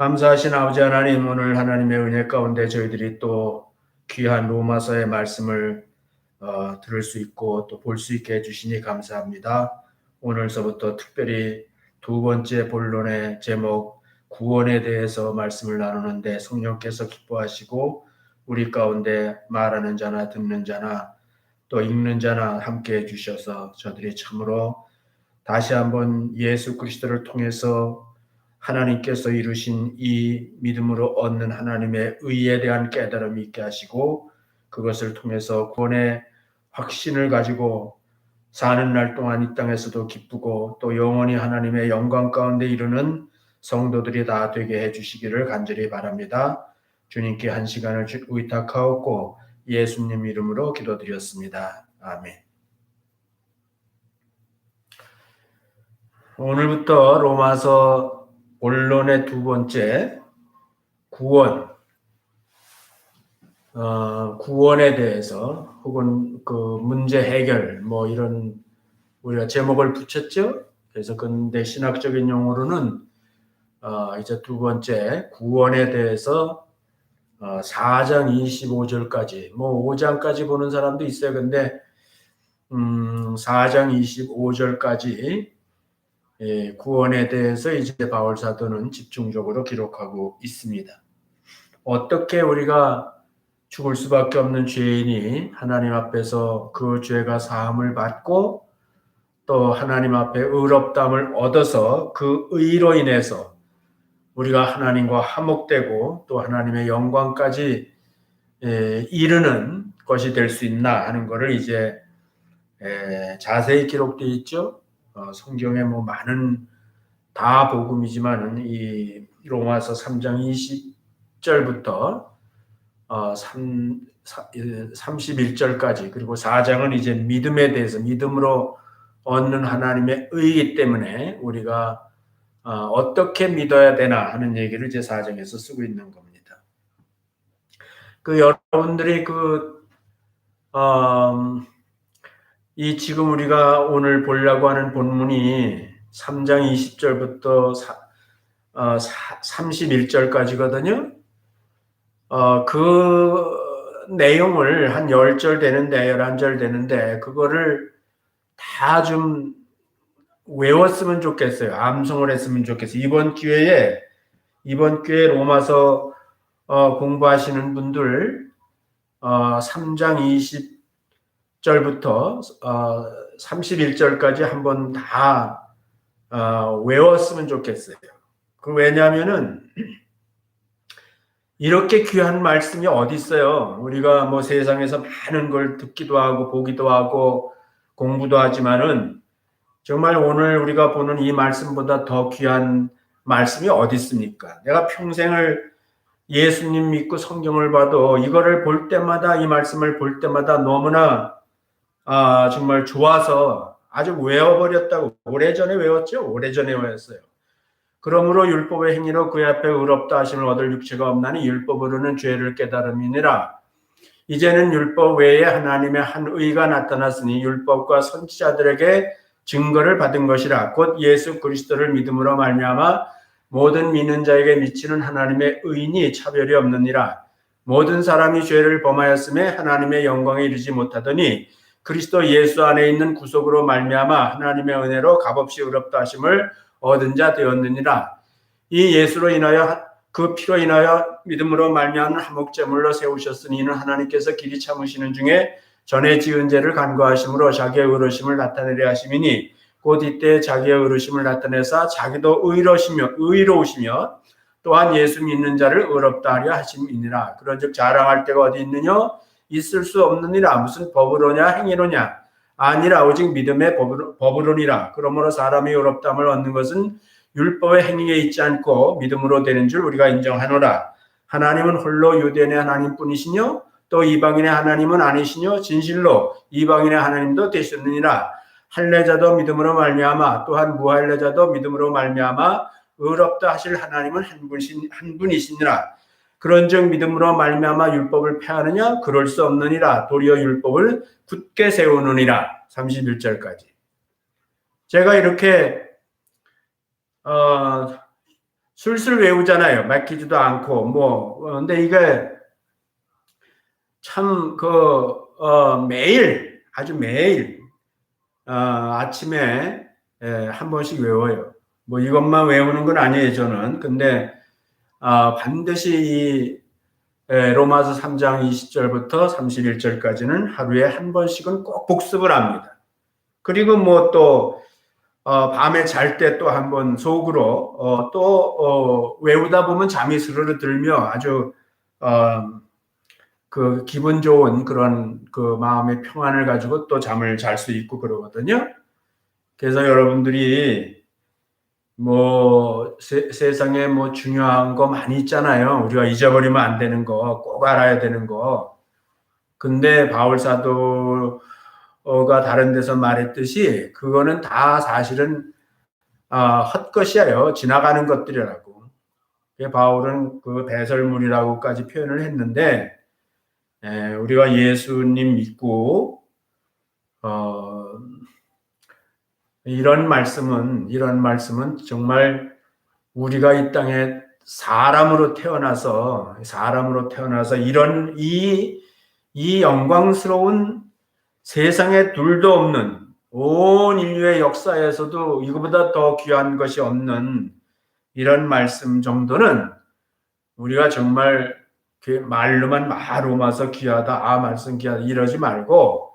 감사하신 아버지 하나님, 오늘 하나님의 은혜 가운데 저희들이 또 귀한 로마서의 말씀을 들을 수 있고 또 볼 수 있게 해주시니 감사합니다. 오늘서부터 특별히 두 번째 본론의 제목 구원에 대해서 말씀을 나누는데 성령께서 기뻐하시고 우리 가운데 말하는 자나 듣는 자나 또 읽는 자나 함께 해주셔서 저들이 참으로 다시 한번 예수 그리스도를 통해서 하나님께서 이루신 이 믿음으로 얻는 하나님의 의에 대한 깨달음이 있게 하시고 그것을 통해서 구원의 확신을 가지고 사는 날 동안 이 땅에서도 기쁘고 또 영원히 하나님의 영광 가운데 이르는 성도들이 다 되게 해주시기를 간절히 바랍니다. 주님께 한 시간을 의탁하옵고 예수님 이름으로 기도드렸습니다. 아멘. 오늘부터 로마서 본론의 두 번째 구원에 대해서 혹은 그 문제 해결 이런 우리가 제목을 붙였죠. 그래서 근데 신학적인 용어로는 이제 두 번째 구원에 대해서 4장 25절까지 5장까지 보는 사람도 있어요. 근데 4장 25절까지 구원에 대해서 이제 바울 사도는 집중적으로 기록하고 있습니다. 어떻게 우리가 죽을 수밖에 없는 죄인이 하나님 앞에서 그 죄가 사함을 받고 또 하나님 앞에 의롭다함을 얻어서 그 의로 인해서 우리가 하나님과 화목되고 또 하나님의 영광까지 이르는 것이 될 수 있나 하는 것을 이제 자세히 기록되어 있죠. 성경에 많은 다 복음이지만은 이 로마서 3장 20절부터 31절까지 그리고 4장은 이제 믿음에 대해서 믿음으로 얻는 하나님의 의이기 때문에 우리가 어떻게 믿어야 되나 하는 얘기를 이제 4장에서 쓰고 있는 겁니다. 여러분들이 이 지금 우리가 오늘 보려고 하는 본문이 3장 20절부터 31절까지거든요. 그 내용을 한 10절 되는데 11절 되는데 그거를 다 좀 외웠으면 좋겠어요. 암송을 했으면 좋겠어요. 이번 기회에 로마서 공부하시는 분들 3장 20절부터 31절까지 한번 다 외웠으면 좋겠어요. 왜냐하면은 이렇게 귀한 말씀이 어디 있어요. 우리가 세상에서 많은 걸 듣기도 하고 보기도 하고 공부도 하지만은 정말 오늘 우리가 보는 이 말씀보다 더 귀한 말씀이 어디 있습니까? 내가 평생을 예수님 믿고 성경을 봐도 이거를 볼 때마다 이 말씀을 볼 때마다 너무나 정말 좋아서 아주 외워버렸다고. 오래전에 외웠죠. 오래전에 외웠어요. 그러므로 율법의 행위로 그의 앞에 의롭다 하심을 얻을 육체가 없나니 율법으로는 죄를 깨달음이니라. 이제는 율법 외에 하나님의 한 의가 나타났으니 율법과 선지자들에게 증거를 받은 것이라. 곧 예수 그리스도를 믿음으로 말미암아 모든 믿는 자에게 미치는 하나님의 의인이 차별이 없느니라. 모든 사람이 죄를 범하였음에 하나님의 영광에 이르지 못하더니 그리스도 예수 안에 있는 구속으로 말미암아 하나님의 은혜로 값없이 의롭다 하심을 얻은 자 되었느니라. 이 예수로 인하여 그 피로 인하여 믿음으로 말미암은 화목제물로 세우셨으니 이는 하나님께서 길이 참으시는 중에 전에 지은 죄를 간과하심으로 자기의 의로우심을 나타내려 하심이니 곧 이때 자기의 의로우심을 나타내사 자기도 의로우시며 또한 예수 믿는 자를 의롭다 하려 하심이니라. 그런즉 자랑할 데가 어디 있느냐? 있을 수 없느니라. 무슨 법으로냐 행위로냐? 아니라 오직 믿음의 법으로니라. 그러므로 사람이 의롭다함을 얻는 것은 율법의 행위에 있지 않고 믿음으로 되는 줄 우리가 인정하노라. 하나님은 홀로 유대인의 하나님뿐이시뇨 또 이방인의 하나님은 아니시뇨 진실로 이방인의 하나님도 되셨느니라. 할례자도 믿음으로 말미암아 또한 무할례자도 믿음으로 말미암아 의롭다 하실 하나님은 한 분이시니라. 그런즉 믿음으로 말미암아 율법을 폐하느냐? 그럴 수 없느니라. 도리어 율법을 굳게 세우느니라. 31절까지. 제가 이렇게 술술 외우잖아요. 막히지도 않고 근데 이게 참 매일 아주 매일 아침에 한 번씩 외워요. 뭐 이것만 외우는 건 아니에요, 저는. 근데 반드시 이 로마서 3장 20절부터 31절까지는 하루에 한 번씩은 꼭 복습을 합니다. 그리고 뭐 또 밤에 잘 때 또 한 번 속으로 외우다 보면 잠이 스르르 들며 아주 그 기분 좋은 그런 그 마음의 평안을 가지고 또 잠을 잘 수 있고 그러거든요. 그래서 여러분들이 뭐 세상에 뭐 중요한 거 많이 있잖아요. 우리가 잊어버리면 안 되는 거, 꼭 알아야 되는 거. 근데 바울 사도가 다른 데서 말했듯이 그거는 다 사실은 헛것이에요. 지나가는 것들이라고. 바울은 그 배설물이라고까지 표현을 했는데 우리가 예수님 믿고 이런 말씀은 정말 우리가 이 땅에 사람으로 태어나서 이런 이 영광스러운 세상에 둘도 없는 온 인류의 역사에서도 이거보다 더 귀한 것이 없는 이런 말씀 정도는 우리가 정말 말로만 로마서 귀하다, 말씀 귀하다 이러지 말고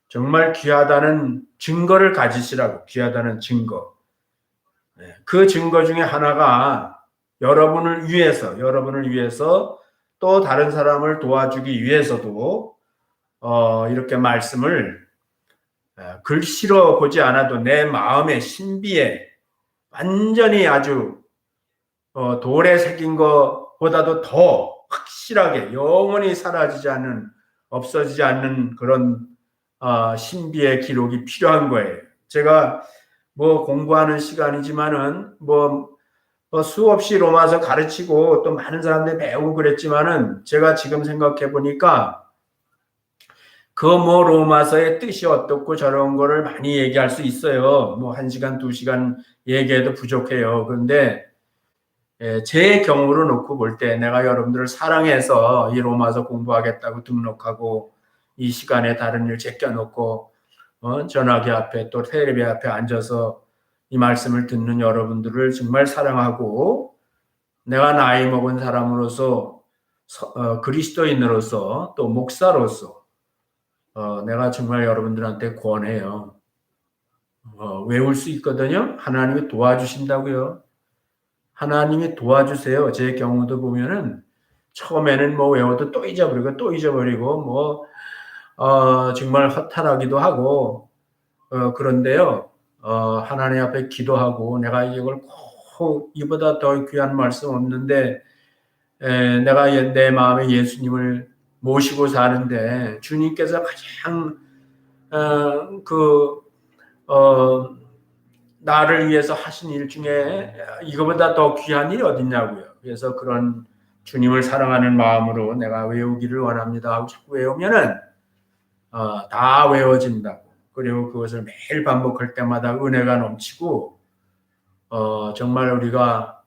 정말 귀하다는 증거를 가지시라고. 귀하다는 증거. 그 증거 중에 하나가 여러분을 위해서 또 다른 사람을 도와주기 위해서도 이렇게 말씀을 글씨로 보지 않아도 내 마음의 신비에 완전히 아주 돌에 새긴 것보다도 더 확실하게 영원히 사라지지 않는, 없어지지 않는 그런 신비의 기록이 필요한 거예요. 제가 뭐 공부하는 시간이지만은 수없이 로마서 가르치고 또 많은 사람들이 배우고 그랬지만은 제가 지금 생각해 보니까 그 로마서의 뜻이 어떻고 저런 거를 많이 얘기할 수 있어요. 뭐 1시간, 2시간 얘기해도 부족해요. 그런데 제 경우로 놓고 볼 때 내가 여러분들을 사랑해서 이 로마서 공부하겠다고 등록하고 이 시간에 다른 일 제껴놓고 전화기 앞에 또 텔레비 앞에 앉아서 이 말씀을 듣는 여러분들을 정말 사랑하고 내가 나이 먹은 사람으로서 그리스도인으로서 또 목사로서 내가 정말 여러분들한테 권해요. 외울 수 있거든요. 하나님이 도와주신다고요. 하나님이 도와주세요. 제 경우도 보면은 처음에는 외워도 또 잊어버리고 정말 허탈하기도 하고 그런데요. 하나님 앞에 기도하고 내가 이걸 꼭 이보다 더 귀한 말씀 없는데 내가 내 마음에 예수님을 모시고 사는데 주님께서 가장 나를 위해서 하신 일 중에 이거보다 더 귀한 일이 어딨냐고요. 그래서 그런 주님을 사랑하는 마음으로 내가 외우기를 원합니다 하고 자꾸 외우면은 다 외워진다고. 그리고 그것을 매일 반복할 때마다 은혜가 넘치고 정말 우리가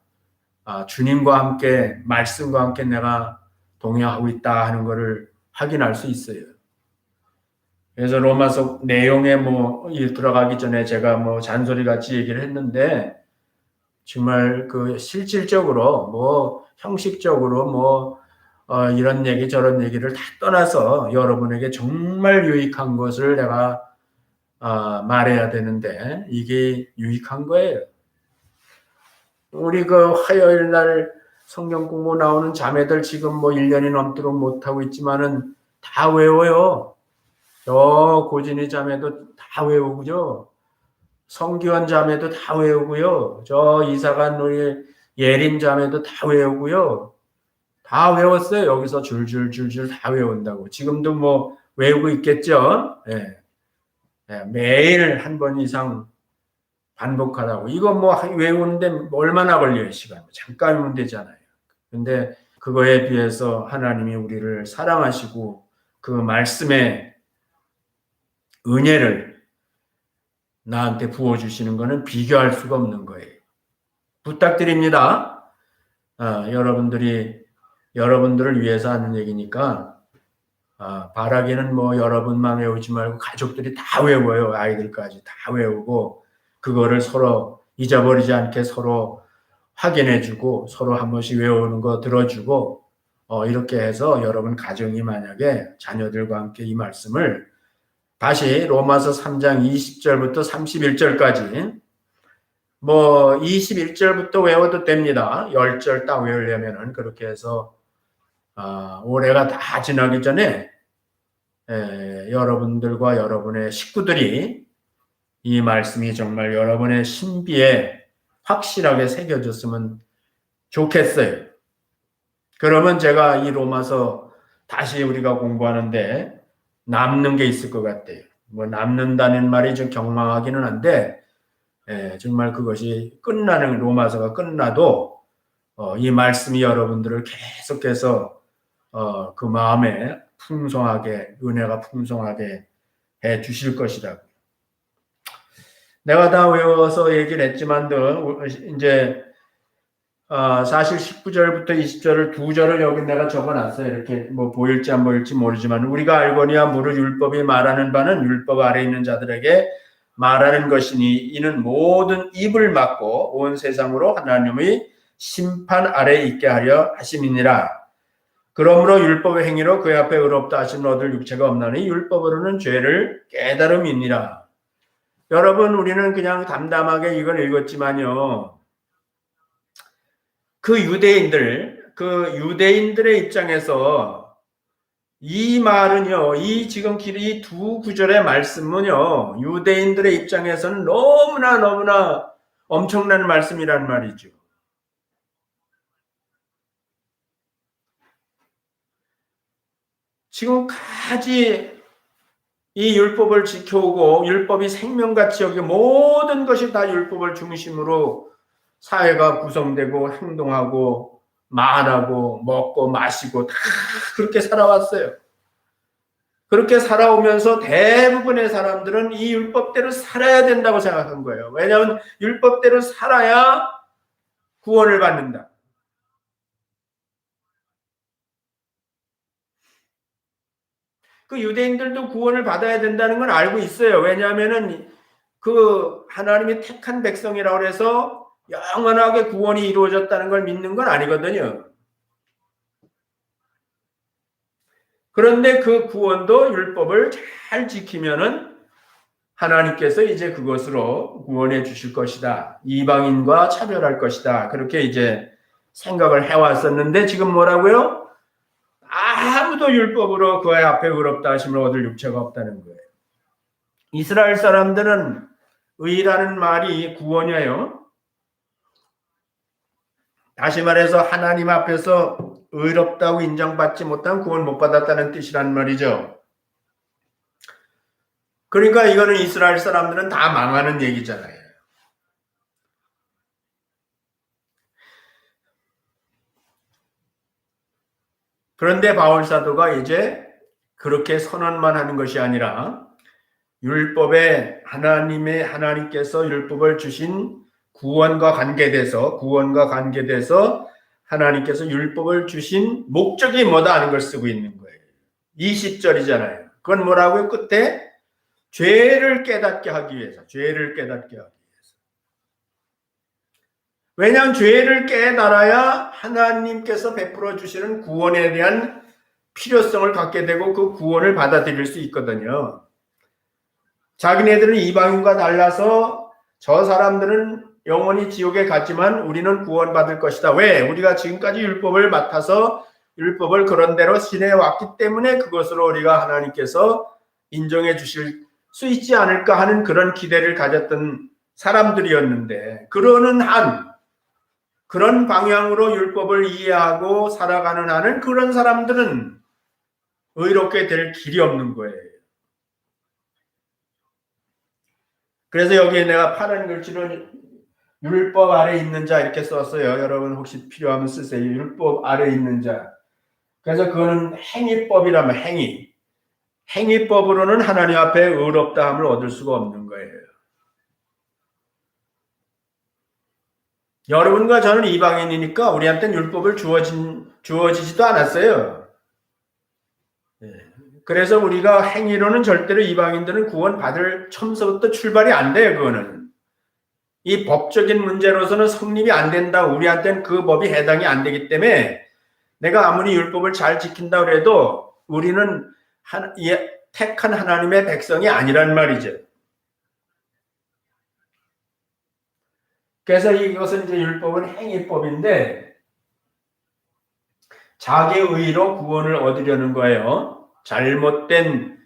주님과 함께 말씀과 함께 내가 동행하고 있다 하는 것을 확인할 수 있어요. 그래서 로마서 내용에 들어가기 전에 제가 잔소리 같이 얘기를 했는데 정말 그 실질적으로 형식적으로 이런 얘기 저런 얘기를 다 떠나서 여러분에게 정말 유익한 것을 내가 말해야 되는데 이게 유익한 거예요. 우리 그 화요일 날 성경 공부 나오는 자매들 지금 1년이 넘도록 못하고 있지만은 다 외워요. 저 고진희 자매도 다 외우고요. 성기원 자매도 다 외우고요. 저 이사간 우리 예림 자매도 다 외우고요. 다 외웠어요. 여기서 줄줄 다 외운다고. 지금도 외우고 있겠죠. 네. 네. 매일 한 번 이상 반복하라고. 이거 외우는데 얼마나 걸려요, 시간. 잠깐이면 되잖아요. 근데 그거에 비해서 하나님이 우리를 사랑하시고 그 말씀의 은혜를 나한테 부어주시는 것은 비교할 수가 없는 거예요. 부탁드립니다. 여러분들을 위해서 하는 얘기니까 바라기는 뭐 여러분만 외우지 말고 가족들이 다 외워요. 아이들까지 다 외우고 그거를 서로 잊어버리지 않게 서로 확인해주고 서로 한 번씩 외우는 거 들어주고 이렇게 해서 여러분 가정이 만약에 자녀들과 함께 이 말씀을 다시 로마서 3장 20절부터 31절까지 뭐 21절부터 외워도 됩니다. 10절 딱 외우려면은 그렇게 해서 올해가 다 지나기 전에 여러분들과 여러분의 식구들이 이 말씀이 정말 여러분의 신비에 확실하게 새겨졌으면 좋겠어요. 그러면 제가 이 로마서 다시 우리가 공부하는데 남는 게 있을 것 같아요. 뭐 남는다는 말이 좀 경망하기는 한데 정말 그것이 끝나는 로마서가 끝나도 이 말씀이 여러분들을 계속해서 그 마음에 풍성하게 은혜가 풍성하게 해 주실 것이다. 내가 다 외워서 얘기를 했지만도 이제 사실 19절부터 20절을 두 절을 여기 내가 적어놨어요. 이렇게 뭐 보일지 안 보일지 모르지만 우리가 알거니와 무릇 율법이 말하는 바는 율법 아래 있는 자들에게 말하는 것이니 이는 모든 입을 막고 온 세상으로 하나님의 심판 아래 있게 하려 하심이니라. 그러므로 율법의 행위로 그의 앞에 의롭다 하신 얻을 육체가 없나니 율법으로는 죄를 깨달음이니라. 여러분 우리는 그냥 담담하게 이걸 읽었지만요. 그 유대인들의 입장에서 이 말은요, 지금 이 두 구절의 말씀은요, 유대인들의 입장에서는 너무나 엄청난 말씀이란 말이죠. 지금까지 이 율법을 지켜오고 율법이 생명같이 여기 모든 것이 다 율법을 중심으로 사회가 구성되고 행동하고 말하고 먹고 마시고 다 그렇게 살아왔어요. 그렇게 살아오면서 대부분의 사람들은 이 율법대로 살아야 된다고 생각한 거예요. 왜냐하면 율법대로 살아야 구원을 받는다. 그 유대인들도 구원을 받아야 된다는 건 알고 있어요. 왜냐하면은 그 하나님이 택한 백성이라고 해서 영원하게 구원이 이루어졌다는 걸 믿는 건 아니거든요. 그런데 그 구원도 율법을 잘 지키면은 하나님께서 이제 그것으로 구원해 주실 것이다. 이방인과 차별할 것이다. 그렇게 이제 생각을 해왔었는데 지금 뭐라고요? 아무도 율법으로 그의 앞에 의롭다 하심을 얻을 육체가 없다는 거예요. 이스라엘 사람들은 의라는 말이 구원이에요. 다시 말해서 하나님 앞에서 의롭다고 인정받지 못한 구원 못 받았다는 뜻이란 말이죠. 그러니까 이거는 이스라엘 사람들은 다 망하는 얘기잖아요. 그런데 바울 사도가 이제 그렇게 선언만 하는 것이 아니라 율법에 하나님께서 율법을 주신 구원과 관계돼서 하나님께서 율법을 주신 목적이 뭐다 하는 걸 쓰고 있는 거예요. 20절이잖아요. 그건 뭐라고요? 끝에 죄를 깨닫게 하기 위해서. 왜냐하면 죄를 깨달아야 하나님께서 베풀어 주시는 구원에 대한 필요성을 갖게 되고 그 구원을 받아들일 수 있거든요. 자기네들은 이방인과 달라서 저 사람들은 영원히 지옥에 갔지만 우리는 구원받을 것이다. 왜? 우리가 지금까지 율법을 맡아서 율법을 그런 대로 지내왔기 때문에 그것으로 우리가 하나님께서 인정해 주실 수 있지 않을까 하는 그런 기대를 가졌던 사람들이었는데 그런 방향으로 율법을 이해하고 살아가는 한은 그런 사람들은 의롭게 될 길이 없는 거예요. 그래서 여기에 내가 파란 글씨로 율법 아래 있는 자 이렇게 썼어요. 여러분 혹시 필요하면 쓰세요. 율법 아래 있는 자. 그래서 그거는 행위법이라면 행위법으로는 하나님 앞에 의롭다함을 얻을 수가 없는 거예요. 여러분과 저는 이방인이니까 우리한테는 율법을 주어지지도 않았어요. 그래서 우리가 행위로는 절대로 이방인들은 구원받을 처음서부터 출발이 안 돼요. 그거는. 이 법적인 문제로서는 성립이 안 된다. 우리한테는 그 법이 해당이 안 되기 때문에 내가 아무리 율법을 잘 지킨다 그래도 우리는 택한 하나님의 백성이 아니란 말이죠. 그래서 이것은 이제 율법은 행위법인데 자기 의로 구원을 얻으려는 거예요. 잘못된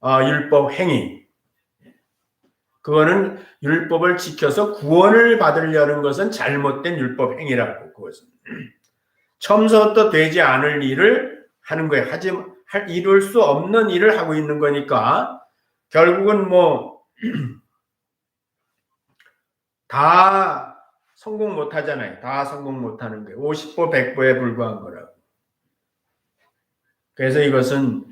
율법 행위. 그거는 율법을 지켜서 구원을 받으려는 것은 잘못된 율법 행위라고. 그것은 처음부터 되지 않을 일을 하는 거예요. 이룰 수 없는 일을 하고 있는 거니까 결국은 다 성공 못 하잖아요. 다 성공 못 하는 거예요. 50보 100보에 불과한 거라고. 그래서 이것은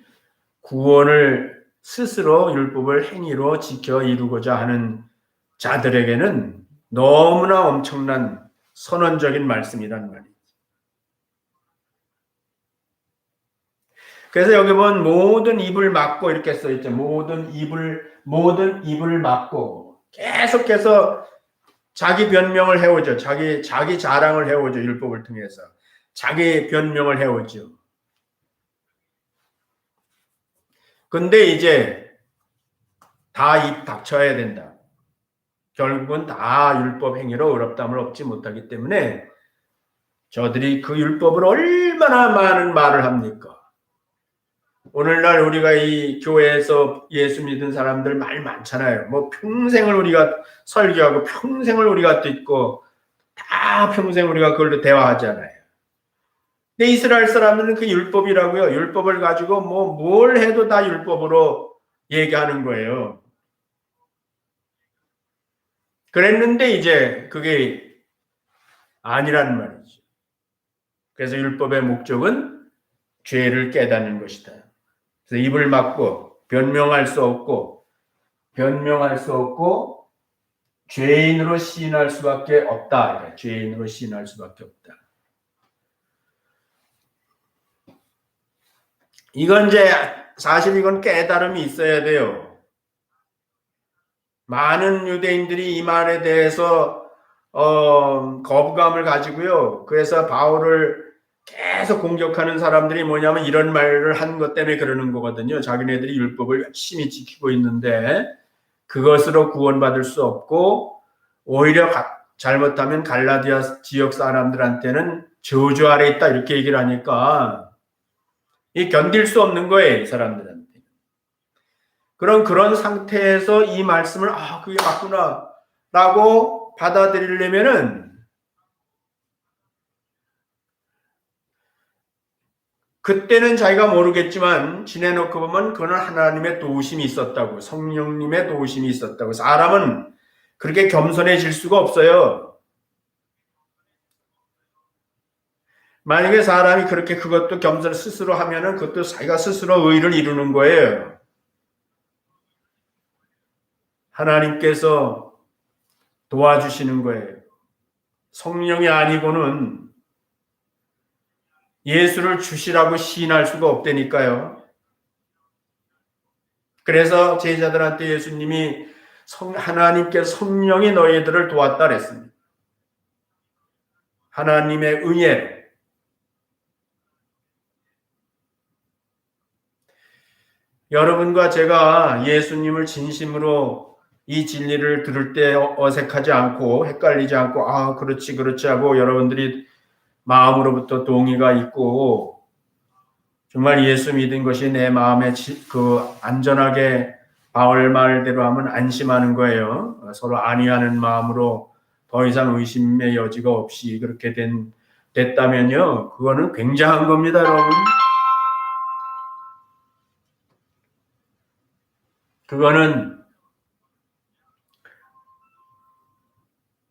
구원을 스스로 율법을 행위로 지켜 이루고자 하는 자들에게는 너무나 엄청난 선언적인 말씀이란 말이에요. 그래서 여기 보면 모든 입을 막고 이렇게 써있죠. 모든 입을 막고 계속해서 자기 변명을 해오죠. 자기 자랑을 해오죠. 율법을 통해서 자기 변명을 해오죠. 근데 이제 다 입 닥쳐야 된다. 결국은 다 율법 행위로 의롭다함을 얻지 못하기 때문에 저들이 그 율법을 얼마나 많은 말을 합니까? 오늘날 우리가 이 교회에서 예수 믿은 사람들 말 많잖아요. 평생을 우리가 설교하고 평생을 우리가 듣고 다 평생 우리가 그걸로 대화하잖아요. 근데 이스라엘 사람들은 그 율법이라고요. 율법을 가지고 뭘 해도 다 율법으로 얘기하는 거예요. 그랬는데 이제 그게 아니란 말이죠. 그래서 율법의 목적은 죄를 깨닫는 것이다. 그래서 입을 막고 변명할 수 없고 죄인으로 시인할 수밖에 없다. 죄인으로 시인할 수밖에 없다. 이건 이제 사실 이건 깨달음이 있어야 돼요. 많은 유대인들이 이 말에 대해서 거부감을 가지고요. 그래서 바울을 계속 공격하는 사람들이 뭐냐면 이런 말을 한 것 때문에 그러는 거거든요. 자기네들이 율법을 열심히 지키고 있는데 그것으로 구원받을 수 없고 오히려 잘못하면 갈라디아 지역 사람들한테는 저주 아래 있다 이렇게 얘기를 하니까 이 견딜 수 없는 거예요. 이 사람들한테. 그런 상태에서 이 말씀을 그게 맞구나 라고 받아들이려면은 그때는 자기가 모르겠지만 지내놓고 보면 그는 하나님의 도우심이 있었다고, 성령님의 도우심이 있었다고. 사람은 그렇게 겸손해질 수가 없어요. 만약에 사람이 그렇게 그것도 겸손 스스로 하면은 그것도 자기가 스스로 의를 이루는 거예요. 하나님께서 도와주시는 거예요. 성령이 아니고는 예수를 주시라고 시인할 수가 없다니까요. 그래서 제자들한테 예수님이 하나님께 성령이 너희들을 도왔다 그랬습니다. 하나님의 은혜. 여러분과 제가 예수님을 진심으로 이 진리를 들을 때 어색하지 않고 헷갈리지 않고 그렇지 하고 여러분들이 마음으로부터 동의가 있고 정말 예수 믿은 것이 내 마음에 안전하게 바울 말대로 하면 안심하는 거예요. 서로 안위하는 마음으로 더 이상 의심의 여지가 없이 그렇게 됐다면요. 그거는 굉장한 겁니다, 여러분. 그거는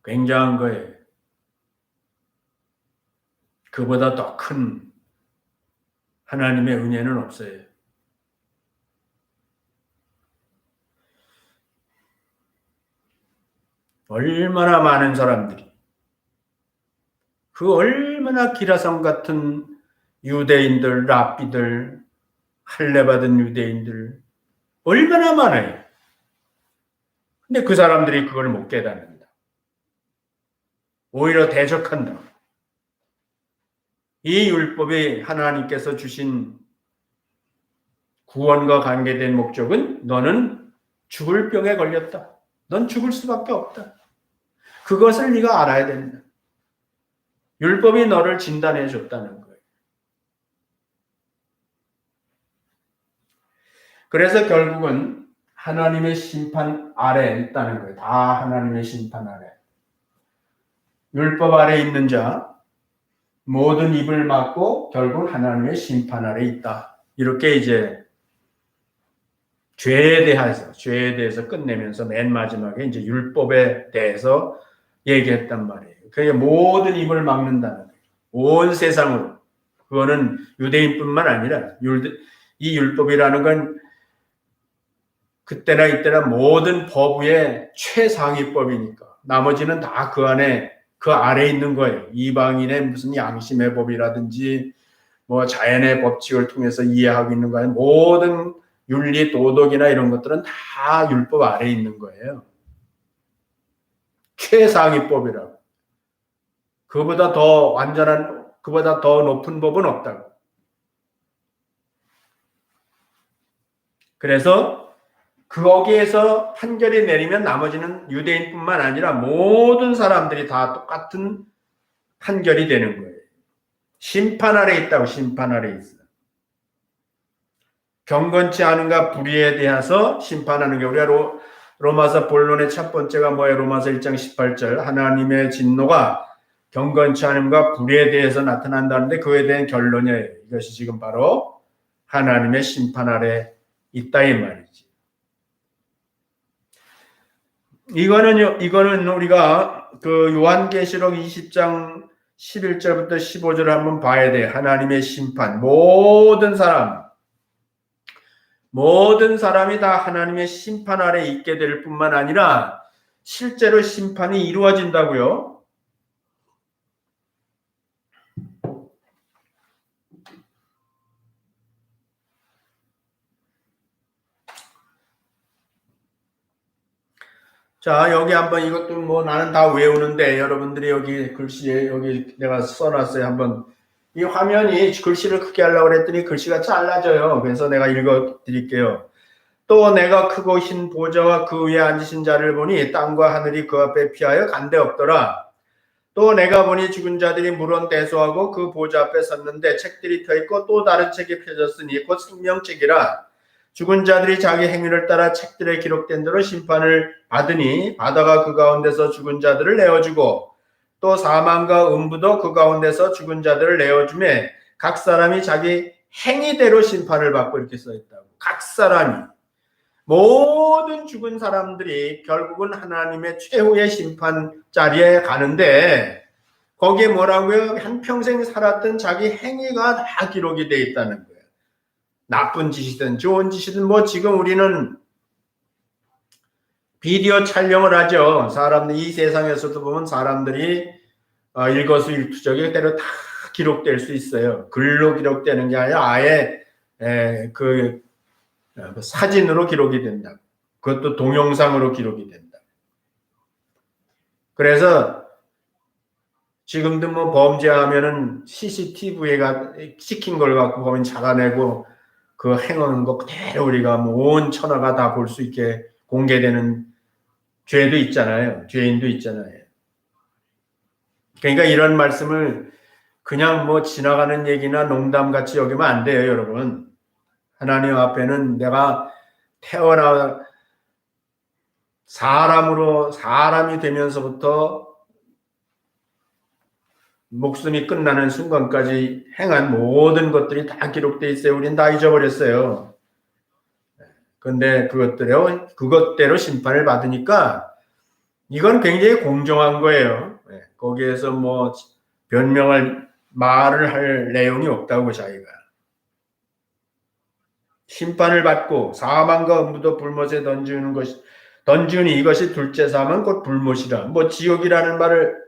굉장한 거예요. 그보다 더 큰 하나님의 은혜는 없어요. 얼마나 많은 사람들이 그 얼마나 기라성 같은 유대인들, 랍비들, 할례받은 유대인들 얼마나 많아요. 근데 그 사람들이 그걸 못 깨닫는다. 오히려 대적한다. 이 율법이 하나님께서 주신 구원과 관계된 목적은 너는 죽을 병에 걸렸다. 넌 죽을 수밖에 없다. 그것을 네가 알아야 된다. 율법이 너를 진단해 줬다는 거예요. 그래서 결국은 하나님의 심판 아래 있다는 거예요. 다 하나님의 심판 아래. 율법 아래 있는 자, 모든 입을 막고 결국 하나님의 심판 아래 있다. 이렇게 이제 죄에 대해서 끝내면서 맨 마지막에 이제 율법에 대해서 얘기했단 말이에요. 그게 모든 입을 막는다는 거예요. 온 세상으로. 그거는 유대인뿐만 아니라 이 율법이라는 건 그때나 이때나 모든 법의 최상위법이니까 나머지는 다 그 안에 그 아래 있는 거예요. 이방인의 무슨 양심의 법이라든지 뭐 자연의 법칙을 통해서 이해하고 있는 거예요. 모든 윤리, 도덕이나 이런 것들은 다 율법 아래 있는 거예요. 최상위법이라고. 그보다 더 완전한, 그보다 더 높은 법은 없다고. 그래서 거기에서 판결이 내리면 나머지는 유대인뿐만 아니라 모든 사람들이 다 똑같은 판결이 되는 거예요. 심판 아래 있다고. 심판 아래 있어. 경건치 않은가 불의에 대해서 심판하는 게 우리가 로마서 본론의 첫 번째가 뭐예요? 로마서 1장 18절 하나님의 진노가 경건치 않음과 불의에 대해서 나타난다는데 그에 대한 결론이에요. 이것이 지금 바로 하나님의 심판 아래 있다 이 말이지. 이거는 우리가 그 요한계시록 20장 11절부터 15절을 한번 봐야 돼. 하나님의 심판. 모든 사람이 다 하나님의 심판 아래 있게 될 뿐만 아니라 실제로 심판이 이루어진다고요. 자, 여기 한번 이것도 뭐 나는 다 외우는데 여러분들이 여기 글씨에 여기 내가 써놨어요. 한번 이 화면이 글씨를 크게 하려고 그랬더니 글씨가 잘라져요. 그래서 내가 읽어 드릴게요. 또 내가 크고 흰 보좌와 그 위에 앉으신 자를 보니 땅과 하늘이 그 앞에 피하여 간데 없더라. 또 내가 보니 죽은 자들이 물론 대소하고 그 보좌 앞에 섰는데 책들이 펴있고 또 다른 책이 펴졌으니 곧 생명책이라. 죽은 자들이 자기 행위를 따라 책들에 기록된 대로 심판을 받으니 바다가 그 가운데서 죽은 자들을 내어주고 또 사망과 음부도 그 가운데서 죽은 자들을 내어주매 각 사람이 자기 행위대로 심판을 받고 이렇게 써있다고. 각 사람이. 모든 죽은 사람들이 결국은 하나님의 최후의 심판 자리에 가는데 거기에 뭐라고요? 한평생 살았던 자기 행위가 다 기록이 돼 있다는 거예요. 나쁜 짓이든 좋은 짓이든 뭐 지금 우리는 비디오 촬영을 하죠. 이 세상에서도 보면 사람들이 일거수일투족이 때로 다 기록될 수 있어요. 글로 기록되는 게 아니라 아예 사진으로 기록이 된다. 그것도 동영상으로 기록이 된다. 그래서 지금도 뭐 범죄하면은 CCTV가 찍힌 걸 갖고 보면 잡아내고 그 행하는 거 그대로 우리가 뭐 온 천하가 다 볼 수 있게 공개되는 죄도 있잖아요. 죄인도 있잖아요. 그러니까 이런 말씀을 그냥 뭐 지나가는 얘기나 농담같이 여기면 안 돼요, 여러분. 하나님 앞에는 내가 태어나 사람이 되면서부터 목숨이 끝나는 순간까지 행한 모든 것들이 다 기록되어 있어요. 우린 다 잊어버렸어요. 그런데 그것대로 심판을 받으니까 이건 굉장히 공정한 거예요. 거기에서 뭐 말을 할 내용이 없다고 자기가. 심판을 받고 사망과 음부도 불못에 던지니 이것이 둘째 사망 곧 불못이라. 뭐 지옥이라는 말을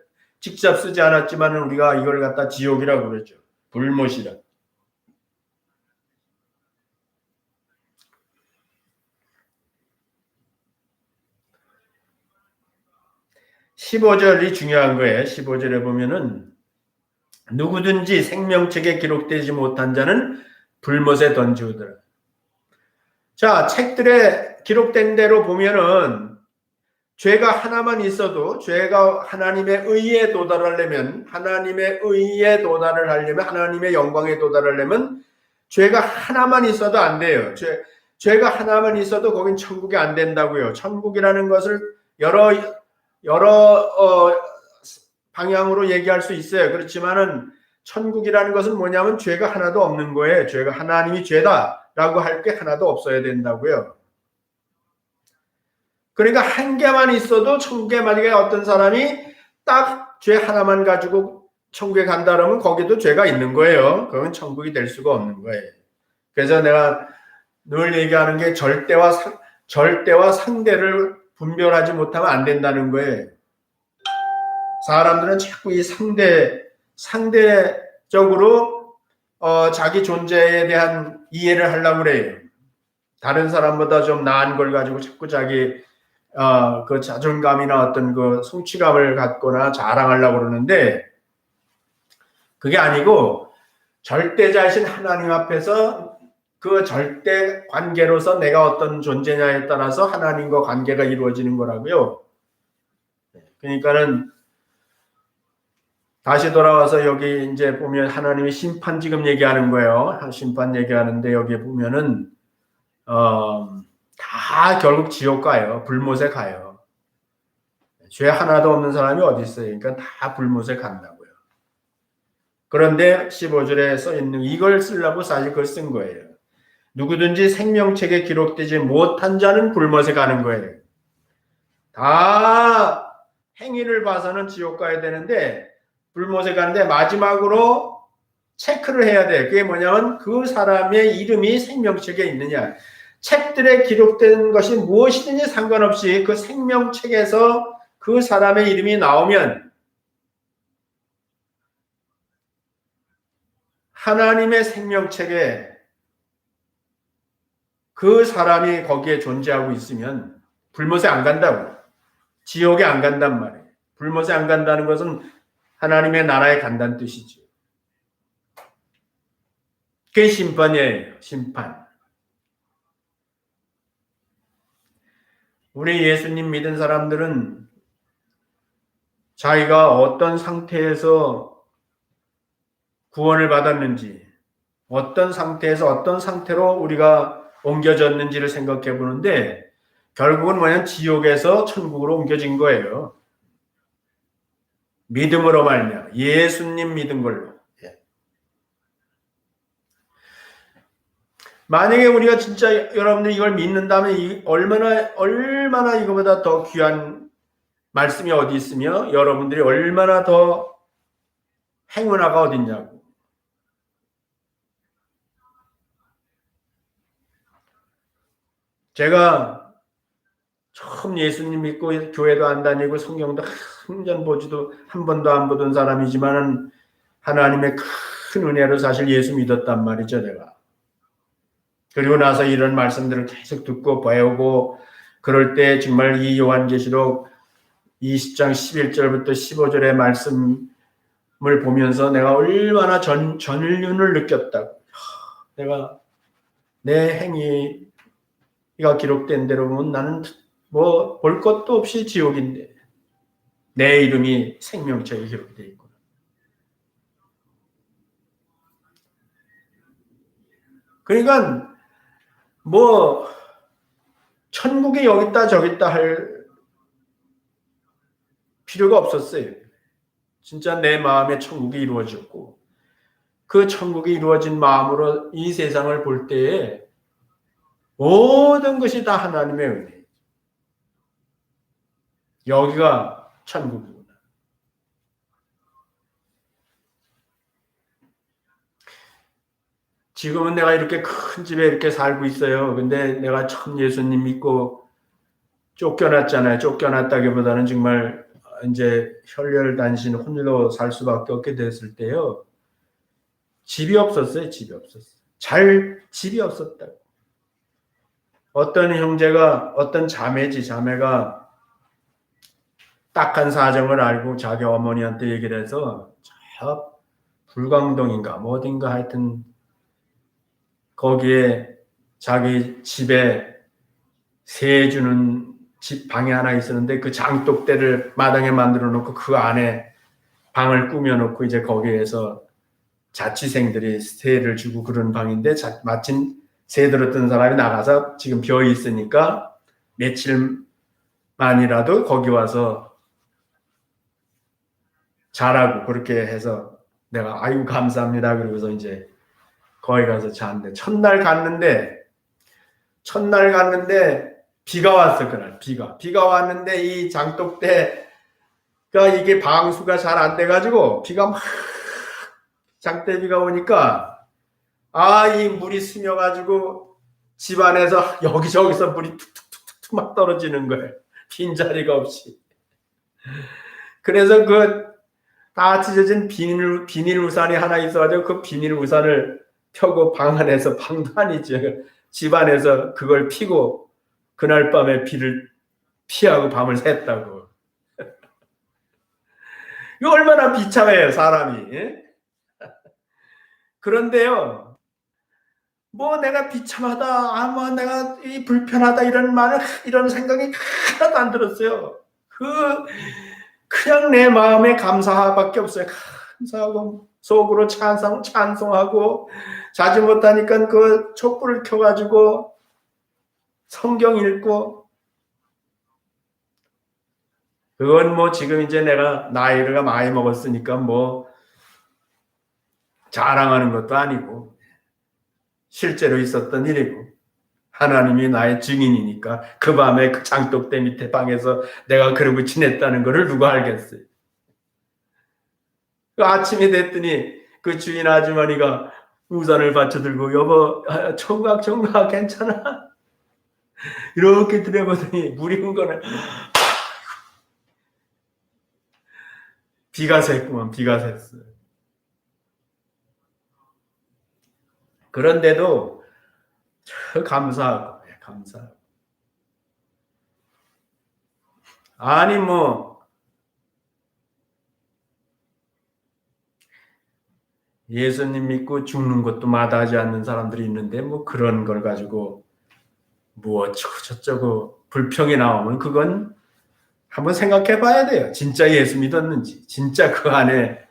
직접 쓰지 않았지만 우리가 이걸 갖다 지옥이라고 그러죠. 불못이라. 15절이 중요한 거예요. 15절에 보면은 누구든지 생명책에 기록되지 못한 자는 불못에 던지우더라. 자, 책들에 기록된 대로 보면은 죄가 하나만 있어도 죄가 하나님의 의에 도달하려면 하나님의 의에 도달을 하려면 하나님의 영광에 도달하려면 죄가 하나만 있어도 안 돼요. 죄가 하나만 있어도 거긴 천국이 안 된다고요. 천국이라는 것을 여러 방향으로 얘기할 수 있어요. 그렇지만은 천국이라는 것은 뭐냐면 죄가 하나도 없는 거예요. 죄가 하나님이 죄다라고 할 게 하나도 없어야 된다고요. 그러니까 한 개만 있어도 천국에 만약에 어떤 사람이 딱 죄 하나만 가지고 천국에 간다 그러면 거기도 죄가 있는 거예요. 그건 천국이 될 수가 없는 거예요. 그래서 내가 늘 얘기하는 게 절대와 상대를 분별하지 못하면 안 된다는 거예요. 사람들은 자꾸 이 상대적으로 자기 존재에 대한 이해를 하려고 그래요. 다른 사람보다 좀 나은 걸 가지고 자꾸 자기 그 자존감이나 어떤 그 성취감을 갖거나 자랑하려고 그러는데 그게 아니고 절대자이신 하나님 앞에서 그 절대 관계로서 내가 어떤 존재냐에 따라서 하나님과 관계가 이루어지는 거라고요. 그러니까는 다시 돌아와서 여기 이제 보면 하나님이 심판 지금 얘기하는 거예요. 심판 얘기하는데 여기 보면은 다 결국 지옥 가요. 불못에 가요. 죄 하나도 없는 사람이 어디 있어요. 그러니까 다 불못에 간다고요. 그런데 15절에 써 있는 이걸 쓰려고 사실 그걸 쓴 거예요. 누구든지 생명책에 기록되지 못한 자는 불못에 가는 거예요. 다 행위를 봐서는 지옥 가야 되는데 불못에 가는데 마지막으로 체크를 해야 돼. 그게 뭐냐면 그 사람의 이름이 생명책에 있느냐. 책들에 기록된 것이 무엇이든지 상관없이 그 생명책에서 그 사람의 이름이 나오면 하나님의 생명책에 그 사람이 거기에 존재하고 있으면 불못에 안 간다고. 지옥에 안 간단 말이에요. 불못에 안 간다는 것은 하나님의 나라에 간다는 뜻이죠. 그게 심판이에요. 심판. 우리 예수님 믿은 사람들은 자기가 어떤 상태에서 구원을 받았는지, 어떤 상태에서 어떤 상태로 우리가 옮겨졌는지를 생각해 보는데 결국은 뭐냐면 지옥에서 천국으로 옮겨진 거예요. 믿음으로 말미암아 예수님 믿은 걸로. 만약에 우리가 진짜 여러분들 이걸 믿는다면 얼마나 이거보다 더 귀한 말씀이 어디 있으며 여러분들이 얼마나 더 행운아가 어딨냐고. 제가 처음 예수님 믿고 교회도 안 다니고 성경도 한 번 보지도 한 번도 안 보던 사람이지만은 하나님의 큰 은혜로 사실 예수 믿었단 말이죠, 내가. 그리고 나서 이런 말씀들을 계속 듣고 배우고 그럴 때 정말 이 요한계시록 20장 11절부터 15절의 말씀을 보면서 내가 얼마나 전율륜을 느꼈다고. 내가 내 행위가 기록된 대로 보면 나는 뭐 볼 것도 없이 지옥인데 내 이름이 생명책에 기록되어 있구나. 그러니까 뭐 천국이 여기 있다 저기 있다 할 필요가 없었어요. 진짜 내 마음에 천국이 이루어졌고 그 천국이 이루어진 마음으로 이 세상을 볼 때에 모든 것이 다 하나님의 은혜. 여기가 천국이구나. 지금은 내가 이렇게 큰 집에 이렇게 살고 있어요. 근데 내가 처음 예수님 믿고 쫓겨났잖아요. 쫓겨났다기보다는 정말 이제 혈혈단신 홀로 살 수밖에 없게 됐을 때요. 집이 없었어요. 집이 없었어요. 집이 없었다. 어떤 형제가 어떤 자매가 딱한 사정을 알고 자기 어머니한테 얘기를 해서 저 불광동인가 뭐 어딘가 하여튼 거기에 자기 집에 세 주는 집 방이 하나 있었는데 그 장독대를 마당에 만들어 놓고 그 안에 방을 꾸며 놓고 이제 거기에서 자취생들이 세를 주고 그런 방인데 마침 세 들었던 사람이 나가서 지금 비어 있으니까 며칠만이라도 거기 와서 자라고 그렇게 해서 내가 아이고 감사합니다 그러고서 이제 거기 가서 잤는데 첫날 갔는데 비가 왔어. 그날 비가 왔는데 이 장독대가 이게 방수가 잘 안 돼가지고 비가 막 장대비가 오니까 이 물이 스며가지고 집안에서 여기저기서 물이 툭툭툭툭 막 떨어지는 거예요. 빈자리가 없이. 그래서 그 다 찢어진 비닐 우산이 하나 있어가지고 그 비닐 우산을 펴고 방 안에서 방도 아니죠. 집안에서 그걸 피고 그날 밤에 비를 피하고 밤을 샜다고. 이거 얼마나 비참해요, 사람이. 그런데요, 뭐 내가 비참하다, 뭐 내가 불편하다 이런 생각이 하나도 안 들었어요. 그냥 내 마음에 감사밖에 없어요. 감사하고 속으로 찬송하고 자지 못하니까 그 촛불을 켜가지고 성경 읽고 그건 뭐 지금 이제 내가 나이가 많이 먹었으니까 뭐 자랑하는 것도 아니고 실제로 있었던 일이고 하나님이 나의 증인이니까 그 밤에 그 장독대 밑에 방에서 내가 그러고 지냈다는 것을 누가 알겠어요. 그 아침이 됐더니 그 주인 아주머니가 우산을 받쳐들고 여보 총각 괜찮아? 이렇게 들여보더니 물이 온 거는 비가 샜구만. 비가 샜어요. 그런데도 감사하고. 아니 뭐 예수님 믿고 죽는 것도 마다하지 않는 사람들이 있는데 뭐 그런 걸 가지고 뭐 어쩌고 저쩌고 불평이 나오면 그건 한번 생각해 봐야 돼요. 진짜 예수 믿었는지, 진짜 그 안에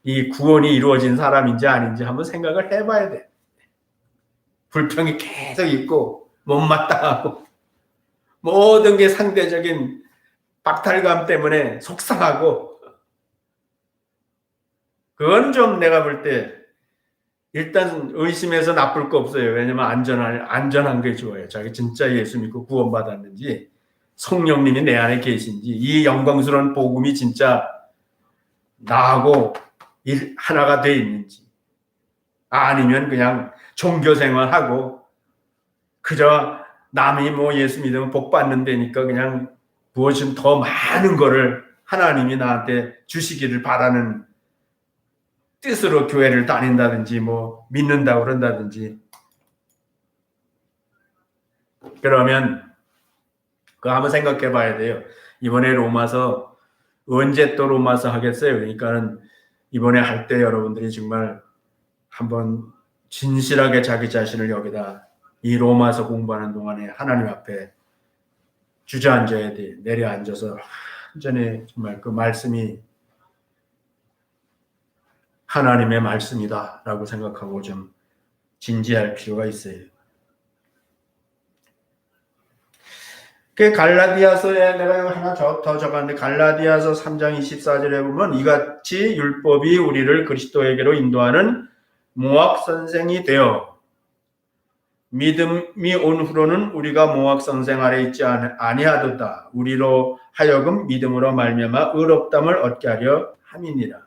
이 구원이 이루어진 사람인지 아닌지 한번 생각을 해 봐야 돼요. 불평이 계속 있고 못마땅하고 모든 게 상대적인 박탈감 때문에 속상하고 그건 좀 내가 볼 때 일단 의심해서 나쁠 거 없어요. 왜냐면 안전한 게 좋아요. 자기 진짜 예수 믿고 구원받았는지 성령님이 내 안에 계신지 이 영광스러운 복음이 진짜 나하고 하나가 돼 있는지 아니면 그냥 종교생활하고 그저 남이 뭐 예수 믿으면 복 받는 데니까 그냥 무엇은 더 많은 거를 하나님이 나한테 주시기를 바라는 뜻으로 교회를 다닌다든지 뭐 믿는다고 그런다든지 그러면 그거 한번 생각해 봐야 돼요. 이번에 로마서 언제 또 로마서 하겠어요? 그러니까는 이번에 할 때 여러분들이 정말 한번 진실하게 자기 자신을 여기다 이 로마서 공부하는 동안에 하나님 앞에 주저앉아야 돼. 내려앉아서 완전히 정말 그 말씀이 하나님의 말씀이다라고 생각하고 좀 진지할 필요가 있어요. 그 갈라디아서에 내가 하나 더 적었는데 갈라디아서 3장 24절에 보면 이같이 율법이 우리를 그리스도에게로 인도하는 모학 선생이 되어 믿음이 온 후로는 우리가 모학 선생 아래 있지 아니하도다. 우리로 하여금 믿음으로 말미암아 의롭담을 얻게 하려 함이니라.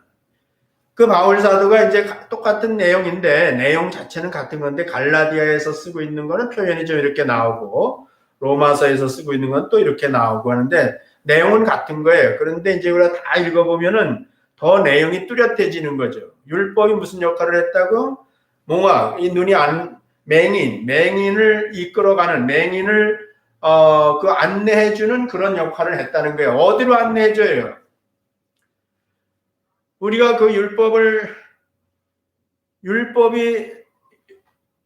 그 바울 사도가 이제 똑같은 내용인데 내용 자체는 같은 건데 갈라디아에서 쓰고 있는 거는 표현이 좀 이렇게 나오고 로마서에서 쓰고 있는 건 또 이렇게 나오고 하는데 내용은 같은 거예요. 그런데 이제 우리가 다 읽어보면은 더 내용이 뚜렷해지는 거죠. 율법이 무슨 역할을 했다고? 뭔가 이 눈이 안 맹인을 이끌어가는 맹인을 그 안내해주는 그런 역할을 했다는 거예요. 어디로 안내해줘요? 우리가 그 율법이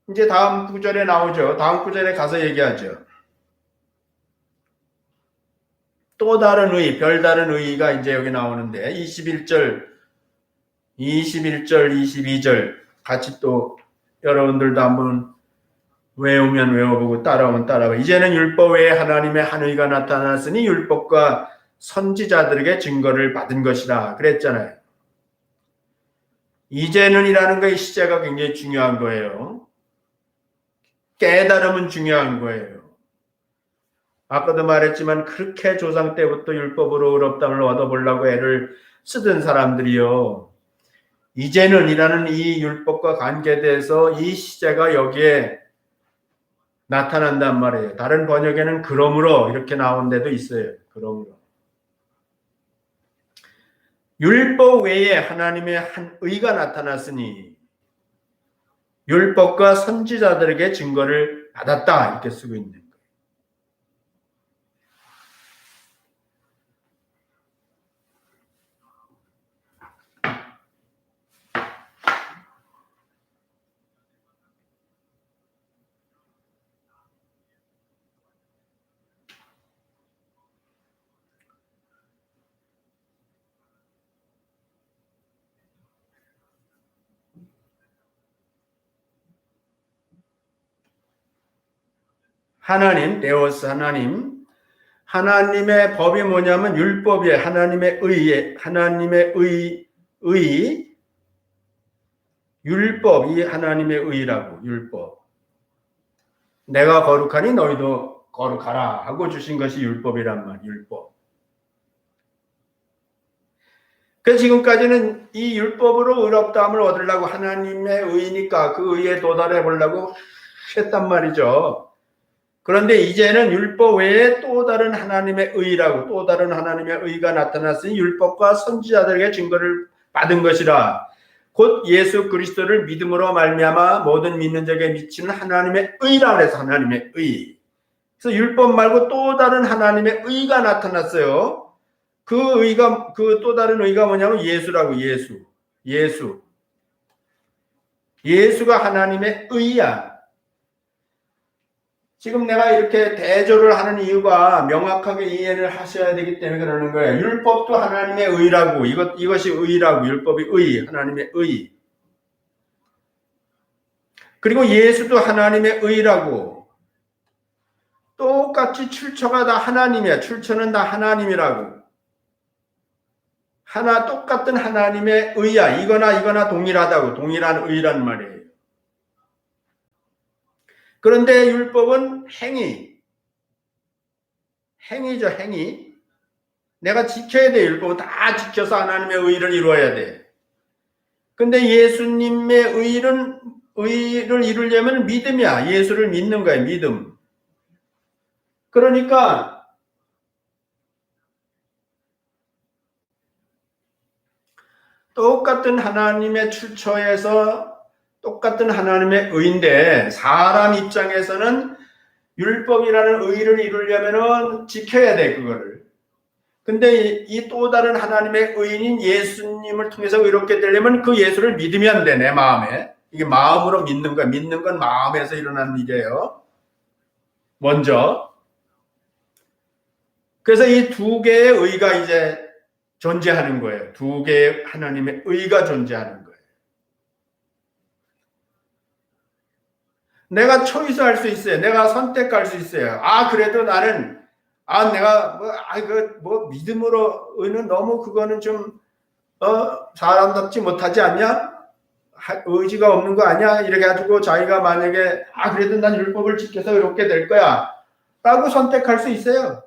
이제 다음 구절에 나오죠. 다음 구절에 가서 얘기하죠. 또 다른 별다른 의가 이제 여기 나오는데 21절, 22절 같이 또 여러분들도 한번 외우면 외워보고 따라오면 따라오고. 이제는 율법 외에 하나님의 한 의가 나타났으니 율법과 선지자들에게 증거를 받은 것이라 그랬잖아요. 이제는이라는 거의 시제가 굉장히 중요한 거예요. 깨달음은 중요한 거예요. 아까도 말했지만 그렇게 조상 때부터 율법으로 의롭다함을 얻어보려고 애를 쓰던 사람들이요. 이제는이라는 이 율법과 관계돼서 이 시제가 여기에 나타난단 말이에요. 다른 번역에는 그러므로 이렇게 나온 데도 있어요. 그러므로. 율법 외에 하나님의 한 의가 나타났으니 율법과 선지자들에게 증거를 받았다 이렇게 쓰고 있는 거예요. 하나님, 데오스 하나님의 법이 뭐냐면 율법이에요. 하나님의 율법이 하나님의 의라고, 율법. 내가 거룩하니 너희도 거룩하라 하고 주신 것이 율법이란 말, 율법. 그래서 지금까지는 이 율법으로 의롭다함을 얻으려고 하나님의 의니까 그 의에 도달해 보려고 했단 말이죠. 그런데 이제는 율법 외에 또 다른 하나님의 의라고, 또 다른 하나님의 의가 나타났으니 율법과 선지자들에게 증거를 받은 것이라. 곧 예수 그리스도를 믿음으로 말미암아 모든 믿는 자에게 미치는 하나님의 의라 해서 하나님의 의. 그래서 율법 말고 또 다른 하나님의 의가 나타났어요. 그 또 다른 의가 뭐냐면 예수라고, 예수가 하나님의 의야. 지금 내가 이렇게 대조를 하는 이유가 명확하게 이해를 하셔야 되기 때문에 그러는 거예요. 율법도 하나님의 의라고, 이것이 의라고, 율법이 의, 하나님의 의. 그리고 예수도 하나님의 의라고. 똑같이 출처가 다 하나님이야. 출처는 다 하나님이라고. 똑같은 하나님의 의야. 이거나 동일하다고. 동일한 의란 말이에요. 그런데 율법은 행위죠, 행위. 내가 지켜야 돼. 율법은 다 지켜서 하나님의 의를 이루어야 돼. 근데 예수님의 의를 이루려면 믿음이야. 예수를 믿는 거야, 믿음. 그러니까 똑같은 하나님의 출처에서 똑같은 하나님의 의인데 사람 입장에서는 율법이라는 의를 이루려면 지켜야 돼, 그거를. 근데 이 또 다른 하나님의 의인인 예수님을 통해서 의롭게 되려면 그 예수를 믿으면 돼, 내 마음에. 이게 마음으로 믿는 거야. 믿는 건 마음에서 일어나는 일이에요. 먼저. 그래서 이 두 개의 의가 이제 존재하는 거예요. 두 개의 하나님의 의가 존재하는 거예요. 내가 초이스할 수 있어요. 내가 선택할 수 있어요. 그래도 나는 내가 믿음으로 의는 너무 그거는 좀 사람답지 못하지 않냐? 의지가 없는 거 아니야? 이렇게 가지고 자기가 만약에 그래도 난 율법을 지켜서 의롭게 될 거야 라고 선택할 수 있어요.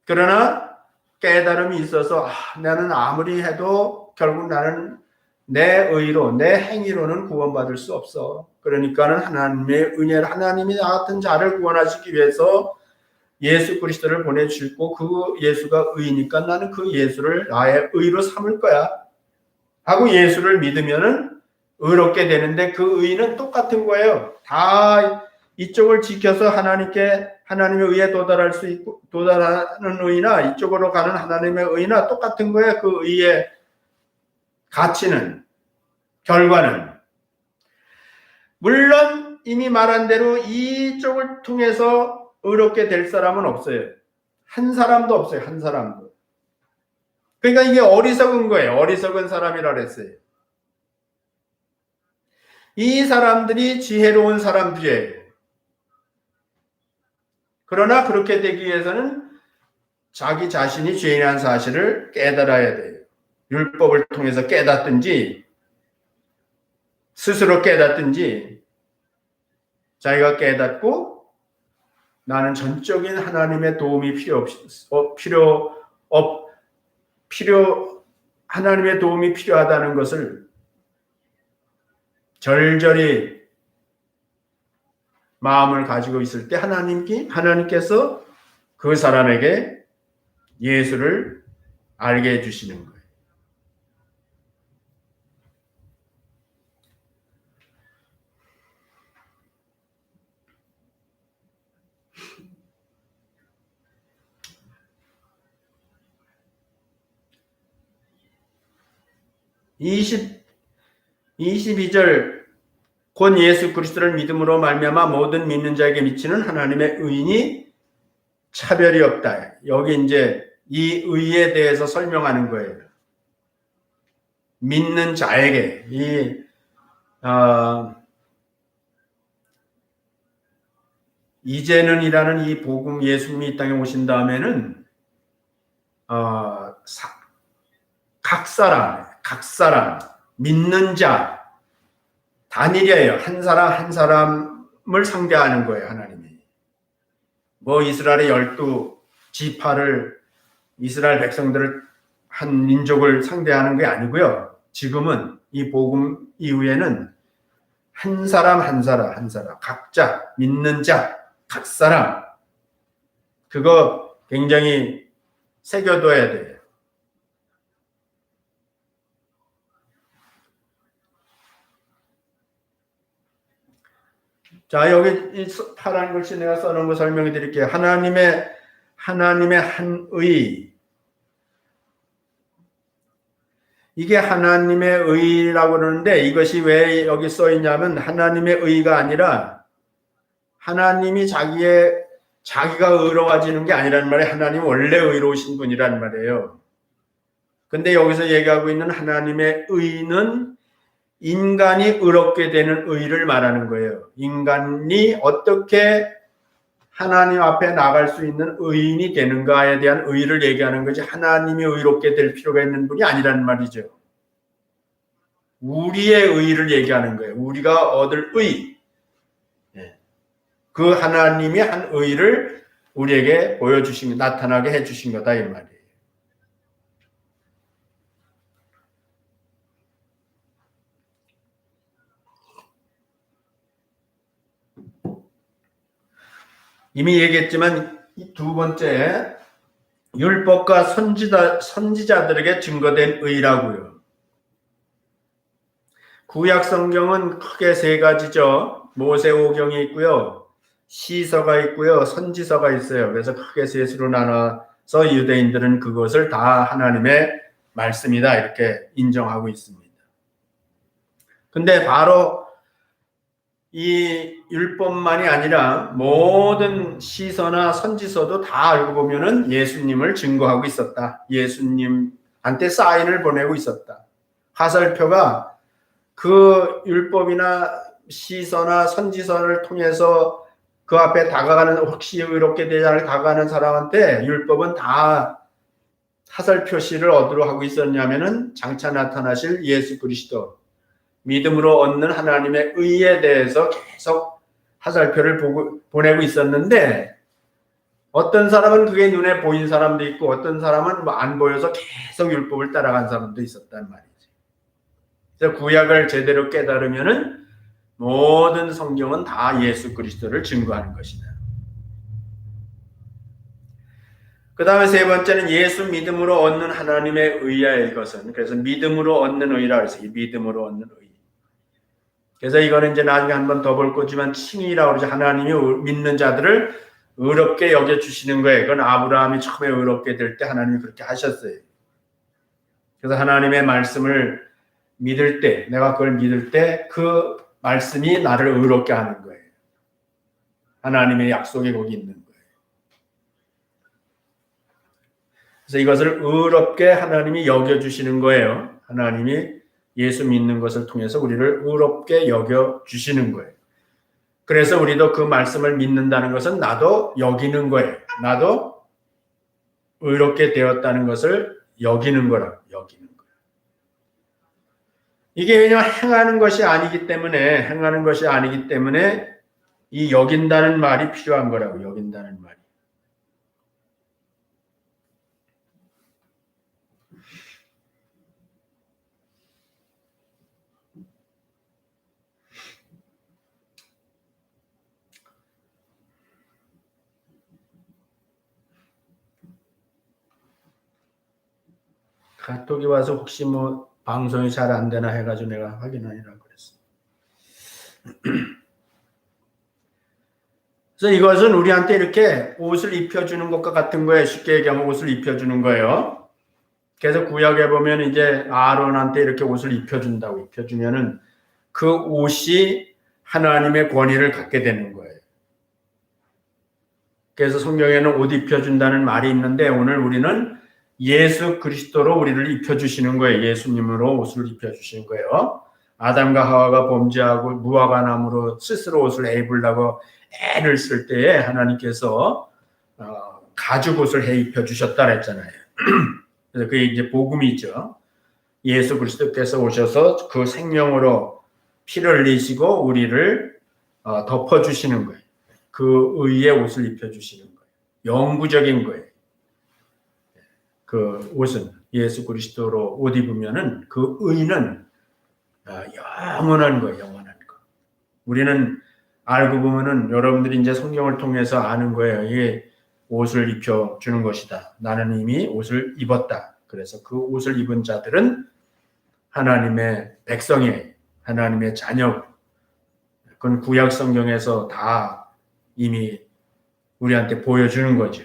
그러나 깨달음이 있어서 나는 아무리 해도 결국 나는 내 의로, 내 행위로는 구원받을 수 없어. 그러니까는 하나님의 은혜를, 하나님이 나 같은 자를 구원하시기 위해서 예수 그리스도를 보내주셨고 그 예수가 의니까 나는 그 예수를 나의 의로 삼을 거야 하고 예수를 믿으면은 의롭게 되는데 그 의는 똑같은 거예요. 다 이쪽을 지켜서 하나님의 의에 도달할 수 있고 도달하는 의나 이쪽으로 가는 하나님의 의나 똑같은 거예요. 그 의의 가치는 결과는 물론 이미 말한 대로 이쪽을 통해서 의롭게 될 사람은 없어요. 한 사람도 없어요. 한 사람도. 그러니까 이게 어리석은 거예요. 어리석은 사람이라 그랬어요. 이 사람들이 지혜로운 사람들이에요. 그러나 그렇게 되기 위해서는 자기 자신이 죄인이라는 사실을 깨달아야 돼요. 율법을 통해서 깨닫든지 스스로 깨닫든지 자기가 깨닫고 나는 전적인 하나님의 도움이 하나님의 도움이 필요하다는 것을 절절히 마음을 가지고 있을 때 하나님께서 그 사람에게 예수를 알게 해주시는 거예요. (20) 22절 곧 예수 그리스도를 믿음으로 말미암아 모든 믿는 자에게 미치는 하나님의 의인이 차별이 없다. 여기 이제 이 의에 대해서 설명하는 거예요. 믿는 자에게 이제는이라는 이 복음 예수님이 이 땅에 오신 다음에는 각 사람 믿는 자 단일이에요. 한 사람 한 사람을 상대하는 거예요. 하나님이 뭐 이스라엘의 12지파를 이스라엘 백성들을 한 민족을 상대하는 게 아니고요. 지금은 이 복음 이후에는 한 사람 한 사람 각자 믿는 자 각 사람 그거 굉장히 새겨둬야 돼요. 자, 여기 이 파란 글씨 내가 써놓은 거 설명해 드릴게요. 하나님의 한 의. 이게 하나님의 의라고 그러는데 이것이 왜 여기 써 있냐면 하나님의 의가 아니라 하나님이 자기가 의로워지는 게 아니란 말이에요. 하나님 원래 의로우신 분이란 말이에요. 근데 여기서 얘기하고 있는 하나님의 의는 인간이 의롭게 되는 의를 말하는 거예요. 인간이 어떻게 하나님 앞에 나갈 수 있는 의인이 되는가에 대한 의를 얘기하는 거지 하나님이 의롭게 될 필요가 있는 분이 아니란 말이죠. 우리의 의를 얘기하는 거예요. 우리가 얻을 의. 그 하나님이 한 의를 우리에게 보여주신, 나타나게 해주신 거다 이 말이에요. 이미 얘기했지만 이 두 번째 율법과 선지자들에게 증거된 의라고요. 구약 성경은 크게 세 가지죠. 모세오경이 있고요. 시서가 있고요. 선지서가 있어요. 그래서 크게 셋으로 나눠서 유대인들은 그것을 다 하나님의 말씀이다 이렇게 인정하고 있습니다. 근데 바로 이 율법만이 아니라 모든 시서나 선지서도 다 알고 보면은 예수님을 증거하고 있었다. 예수님한테 사인을 보내고 있었다. 화살표가 그 율법이나 시서나 선지서를 통해서 그 앞에 다가가는 혹시 의롭게 되지 않을 다가가는 사람한테 율법은 다 화살표시를 얻으러 하고 있었냐면은 장차 나타나실 예수 그리스도 믿음으로 얻는 하나님의 의에 대해서 계속 화살표를 보내고 있었는데 어떤 사람은 그게 눈에 보인 사람도 있고 어떤 사람은 안 보여서 계속 율법을 따라간 사람도 있었단 말이죠. 그래서 구약을 제대로 깨달으면은 모든 성경은 다 예수 그리스도를 증거하는 것이다. 그 다음에 세 번째는 예수 믿음으로 얻는 하나님의 의야 이것은. 그래서 믿음으로 얻는 의라 그래서 이 믿음으로 얻는 의. 그래서 이거는 이제 나중에 한번 더 볼 거지만 칭의라고 그러죠. 하나님이 믿는 자들을 의롭게 여겨주시는 거예요. 그건 아브라함이 처음에 의롭게 될 때 하나님이 그렇게 하셨어요. 그래서 하나님의 말씀을 믿을 때, 내가 그걸 믿을 때 그 말씀이 나를 의롭게 하는 거예요. 하나님의 약속이 거기 있는 거예요. 그래서 이것을 의롭게 하나님이 여겨주시는 거예요. 하나님이 예수 믿는 것을 통해서 우리를 의롭게 여겨주시는 거예요. 그래서 우리도 그 말씀을 믿는다는 것은 나도 여기는 거예요. 나도 의롭게 되었다는 것을 여기는 거라고, 여기는 거예요. 이게 왜냐하면 행하는 것이 아니기 때문에 이 여긴다는 말이 필요한 거라고, 여긴다는 말이. 카톡이 와서 혹시 뭐 방송이 잘 안 되나 해가지고 내가 확인하느라고 그랬어. 그래서 이것은 우리한테 이렇게 옷을 입혀주는 것과 같은 거예요. 쉽게 얘기하면 옷을 입혀주는 거예요. 그래서 구약에 보면 이제 아론한테 이렇게 옷을 입혀준다고, 입혀주면은 그 옷이 하나님의 권위를 갖게 되는 거예요. 그래서 성경에는 옷 입혀준다는 말이 있는데 오늘 우리는 예수 그리스도로 우리를 입혀주시는 거예요. 예수님으로 옷을 입혀주시는 거예요. 아담과 하와가 범죄하고 무화과 나무로 스스로 옷을 입으려고 애를 쓸 때에 하나님께서 가죽 옷을 해 입혀주셨다 그랬잖아요. 그래서 그게 이제 복음이죠. 예수 그리스도께서 오셔서 그 생명으로 피를 흘리시고 우리를 덮어주시는 거예요. 그 의의 옷을 입혀주시는 거예요. 영구적인 거예요. 그 옷은 예수 그리스도로 옷 입으면은 그 의는 영원한 거예요. 영원한 거. 우리는 알고 보면은 여러분들이 이제 성경을 통해서 아는 거예요. 이게 옷을 입혀주는 것이다. 나는 이미 옷을 입었다. 그래서 그 옷을 입은 자들은 하나님의 백성이에요. 하나님의 자녀. 그건 구약 성경에서 다 이미 우리한테 보여주는 거죠.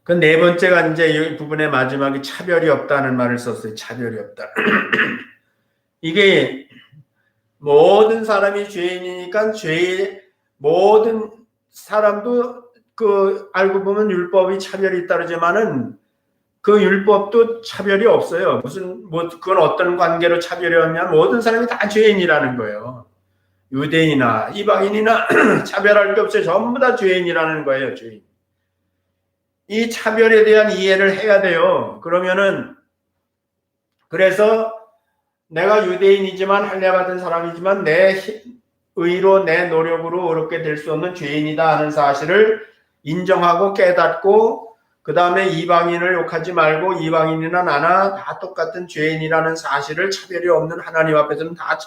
그 네 번째가 이제 이 부분의 마지막에 차별이 없다는 말을 썼어요. 차별이 없다. 이게 모든 사람이 죄인이니까 모든 사람도 그 알고 보면 율법이 차별이 있다 그러지만은 그 율법도 차별이 없어요. 그건 어떤 관계로 차별이 없냐면 모든 사람이 다 죄인이라는 거예요. 유대인이나 이방인이나 차별할 게 없어요. 전부 다 죄인이라는 거예요. 죄인. 이 차별에 대한 이해를 해야 돼요. 그래서 내가 유대인이지만 할례 받은 사람이지만 내 의로 내 노력으로 어렵게 될 수 없는 죄인이다 하는 사실을 인정하고 깨닫고 그 다음에 이방인을 욕하지 말고 이방인이나 나나 다 똑같은 죄인이라는 사실을 차별이 없는 하나님 앞에서는 다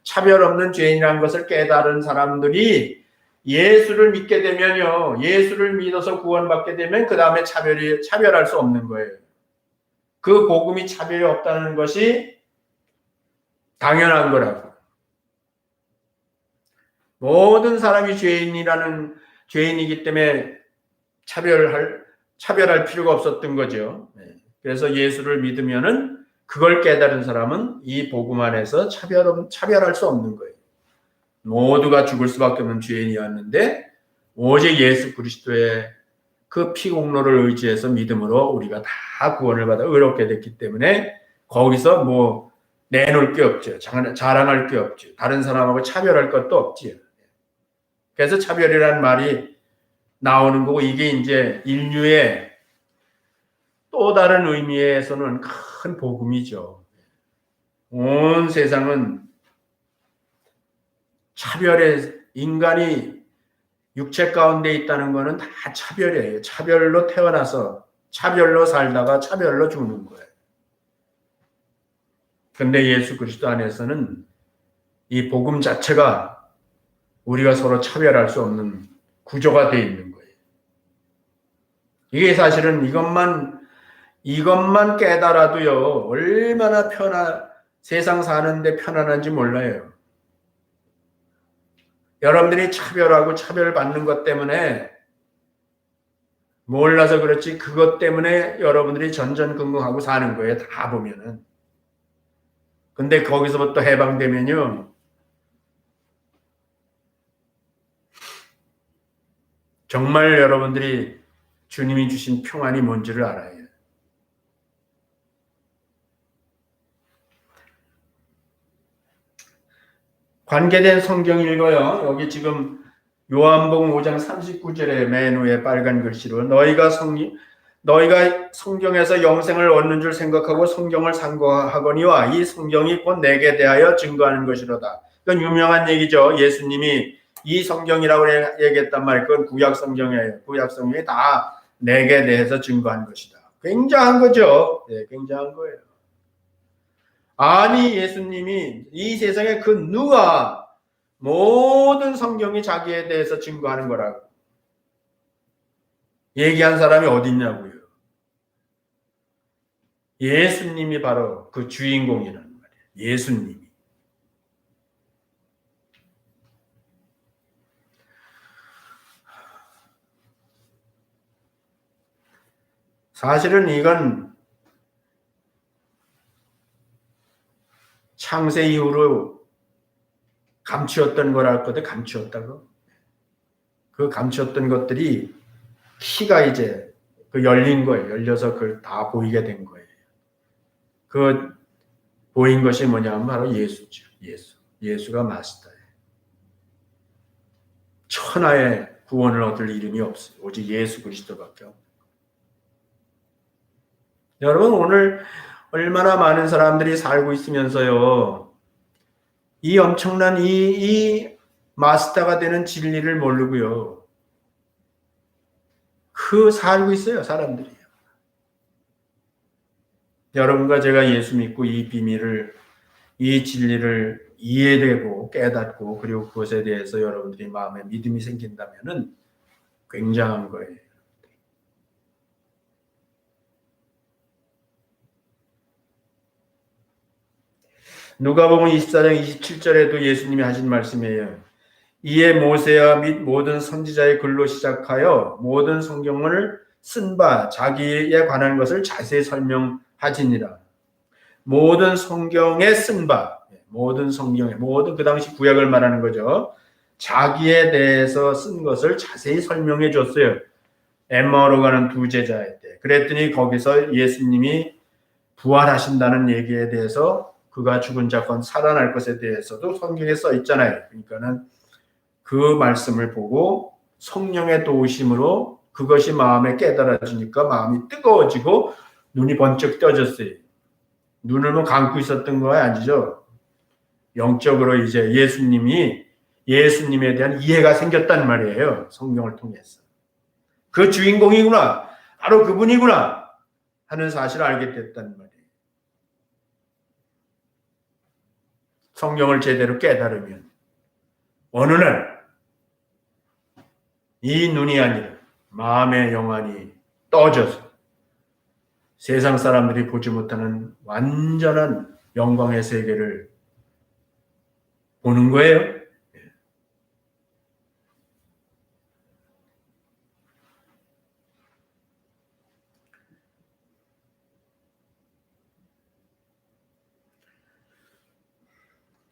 차별 없는 죄인이라는 것을 깨달은 사람들이 예수를 믿게 되면요. 예수를 믿어서 구원받게 되면 그 다음에 차별할 수 없는 거예요. 그 복음이 차별이 없다는 것이 당연한 거라고. 모든 사람이 죄인이기 때문에 차별할 필요가 없었던 거죠. 그래서 예수를 믿으면은 그걸 깨달은 사람은 이 복음 안에서 차별할 수 없는 거예요. 모두가 죽을 수밖에 없는 죄인이었는데 오직 예수 그리스도의 그 피공로를 의지해서 믿음으로 우리가 다 구원을 받아 의롭게 됐기 때문에 거기서 뭐 내놓을 게 없죠. 자랑할 게 없죠. 다른 사람하고 차별할 것도 없지요. 그래서 차별이라는 말이 나오는 거고 이게 이제 인류의 또 다른 의미에서는 큰 복음이죠. 온 세상은 인간이 육체 가운데 있다는 것은 다 차별이에요. 차별로 태어나서 차별로 살다가 차별로 죽는 거예요. 근데 예수 그리스도 안에서는 이 복음 자체가 우리가 서로 차별할 수 없는 구조가 되어 있는 거예요. 이게 사실은 이것만 깨달아도요, 얼마나 세상 사는데 편안한지 몰라요. 여러분들이 차별하고 차별받는 것 때문에 몰라서 그렇지, 그것 때문에 여러분들이 전전긍긍하고 사는 거예요, 다 보면은. 근데 거기서부터 해방되면요, 정말 여러분들이 주님이 주신 평안이 뭔지를 알아요. 관계된 성경 읽어요. 여기 지금 요한복음 5장 39절에 맨 위에 빨간 글씨로 너희가 성경에서 영생을 얻는 줄 생각하고 성경을 상고하거니와 이 성경이 곧 내게 대하여 증거하는 것이로다. 그건 유명한 얘기죠. 예수님이 이 성경이라고 얘기했단 말이에요. 그건 구약 성경이에요. 구약 성경이 다 내게 대해서 증거한 것이다. 굉장한 거죠. 네, 굉장한 거예요. 아니, 예수님이 이 세상에 그 누가 모든 성경이 자기에 대해서 증거하는 거라고 얘기한 사람이 어디 있냐고요. 예수님이 바로 그 주인공이라는 말이에요. 예수님이. 사실은 이건 창세 이후로 감추었던 거랄 거든 감추었다고. 그 감추었던 것들이 키가 이제 그 열린 거예요. 열려서 그걸 다 보이게 된 거예요. 그 보인 것이 뭐냐면 바로 예수죠. 예수가 마스터예요. 천하의 구원을 얻을 이름이 없어요. 오직 예수 그리스도밖에 없어요. 여러분 오늘 얼마나 많은 사람들이 살고 있으면서요. 이 엄청난 이 마스터가 되는 진리를 모르고요. 살고 있어요, 사람들이. 여러분과 제가 예수 믿고 이 비밀을, 이 진리를 이해되고 깨닫고 그리고 그것에 대해서 여러분들이 마음에 믿음이 생긴다면은 굉장한 거예요. 누가복음 24장 27절에도 예수님이 하신 말씀이에요. 이에 모세와 및 모든 선지자의 글로 시작하여 모든 성경을 쓴 바 자기에 관한 것을 자세히 설명하지니라. 모든 성경에 쓴 바, 모든 성경에, 모든 그 당시 구약을 말하는 거죠. 자기에 대해서 쓴 것을 자세히 설명해 줬어요. 엠마오로 가는 두 제자일 때. 그랬더니 거기서 예수님이 부활하신다는 얘기에 대해서 그가 죽은 자 건 살아날 것에 대해서도 성경에 써 있잖아요. 그러니까는 그 말씀을 보고 성령의 도우심으로 그것이 마음에 깨달아지니까 마음이 뜨거워지고 눈이 번쩍 떠졌어요. 눈을 뭐 감고 있었던 거 아니죠. 영적으로 이제 예수님에 대한 이해가 생겼단 말이에요. 성경을 통해서. 그 주인공이구나. 바로 그분이구나. 하는 사실을 알게 됐단 말이에요. 성경을 제대로 깨달으면 어느 날 이 눈이 아니라 마음의 영안이 떠져서 세상 사람들이 보지 못하는 완전한 영광의 세계를 보는 거예요.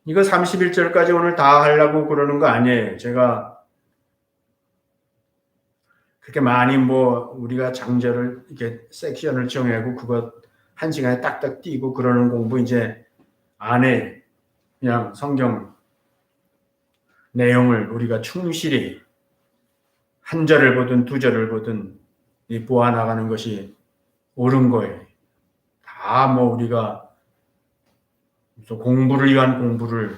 이거 31절까지 오늘 다 하려고 그러는 거 아니에요. 제가 그렇게 많이 우리가 장절을 이렇게 섹션을 정하고 그거 한 시간에 딱딱 띄고 그러는 공부 이제 안 해. 그냥 성경 내용을 우리가 충실히 한 절을 보든 두 절을 보든 보아 나가는 것이 옳은 거예요. 다 우리가 공부를 위한 공부를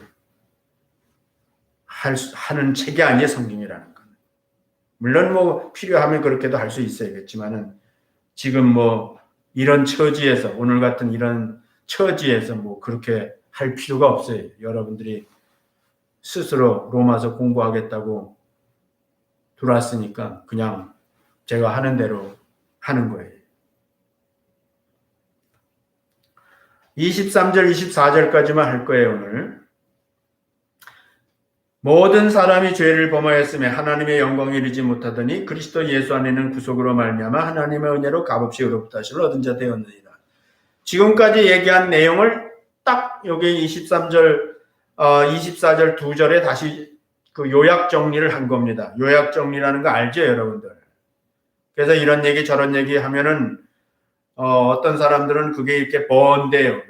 하는 책이 아니에요, 성경이라는 건. 물론 필요하면 그렇게도 할 수 있어야겠지만은 지금 이런 처지에서 오늘 같은 이런 처지에서 그렇게 할 필요가 없어요. 여러분들이 스스로 로마서 공부하겠다고 들어왔으니까 그냥 제가 하는 대로 하는 거예요. 23절, 24절까지만 할 거예요, 오늘. 모든 사람이 죄를 범하였음에 하나님의 영광에 이르지 못하더니 그리스도 예수 안에는 구속으로 말미암아 하나님의 은혜로 값없이 의롭다 하심을 얻은 자 되었느니라. 지금까지 얘기한 내용을 딱 여기 23절, 24절 두 절에 다시 그 요약 정리를 한 겁니다. 요약 정리라는 거 알죠, 여러분들? 그래서 이런 얘기 저런 얘기 하면은 어떤 사람들은 그게 이렇게 번대요.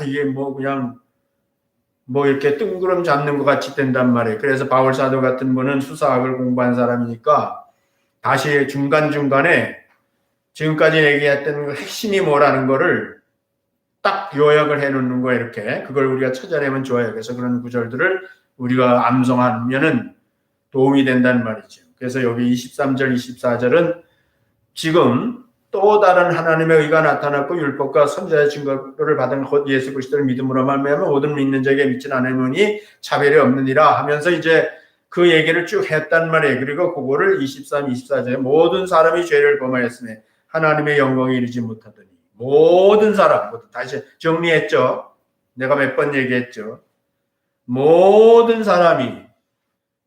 이게 뭐 그냥 뭐 이렇게 뜬구름 잡는 것 같이 된단 말이에요. 그래서 바울 사도 같은 분은 수사학을 공부한 사람이니까 다시 중간중간에 지금까지 얘기했던 그 핵심이 뭐라는 거를 딱 요약을 해놓는 거예요. 이렇게 그걸 우리가 찾아내면 좋아요. 그래서 그런 구절들을 우리가 암송하면은 도움이 된다는 말이죠. 그래서 여기 23절, 24절은 지금 또 다른 하나님의 의가 나타났고 율법과 선지자의 증거를 받은 곧 예수 그리스도를 믿음으로 말미암아 모든 믿는 자에게 믿진 않으니 차별이 없느니라 하면서 이제 그 얘기를 쭉 했단 말이에요. 그리고 그거를 23, 24절에 모든 사람이 죄를 범하였으며 하나님의 영광에 이르지 못하더니 모든 사람, 다시 정리했죠. 내가 몇 번 얘기했죠. 모든 사람이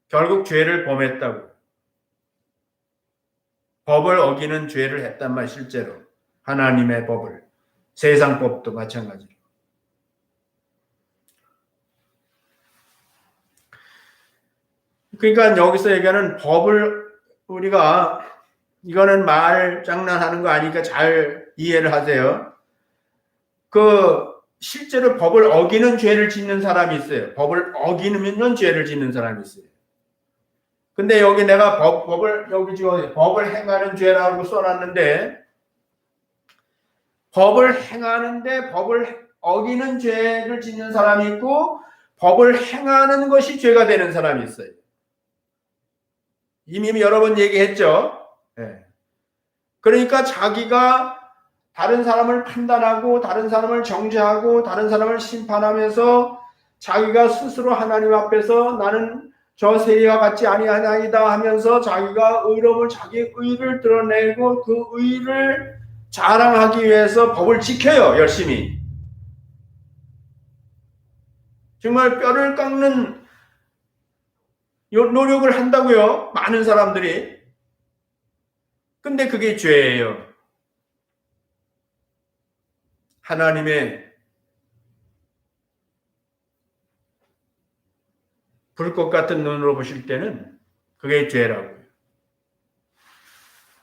결국 죄를 범했다고. 법을 어기는 죄를 했단 말, 실제로. 하나님의 법을. 세상 법도 마찬가지로. 그러니까 여기서 얘기하는 법을 우리가, 이거는 말 장난하는 거 아니니까 잘 이해를 하세요. 실제로 법을 어기는 죄를 짓는 사람이 있어요. 법을 어기는 죄를 짓는 사람이 있어요. 근데 여기 내가 여기 지금 법을 행하는 죄라고 써놨는데, 법을 행하는데 법을 어기는 죄를 짓는 사람이 있고, 법을 행하는 것이 죄가 되는 사람이 있어요. 이미 여러 번 얘기했죠. 네. 그러니까 자기가 다른 사람을 판단하고, 다른 사람을 정죄하고, 다른 사람을 심판하면서 자기가 스스로 하나님 앞에서 나는 저 세리와 같지 아니하나이다 하면서 자기가 의로움을, 자기 의를 드러내고 그 의를 자랑하기 위해서 법을 지켜요. 열심히. 정말 뼈를 깎는 노력을 한다고요. 많은 사람들이. 근데 그게 죄예요. 하나님의 불꽃 같은 눈으로 보실 때는 그게 죄라고요.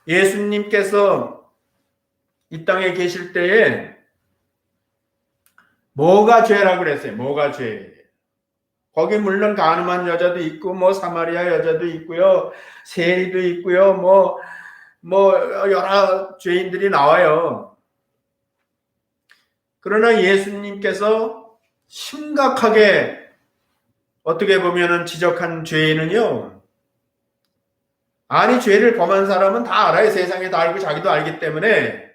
예수님께서 이 땅에 계실 때에 뭐가 죄라고 그랬어요? 뭐가 죄예요? 거기 물론 가늠한 여자도 있고 뭐 사마리아 여자도 있고요. 세리도 있고요. 뭐 여러 죄인들이 나와요. 그러나 예수님께서 심각하게 어떻게 보면은 지적한 죄인은요. 아니 죄를 범한 사람은 다 알아요. 세상에 다 알고 자기도 알기 때문에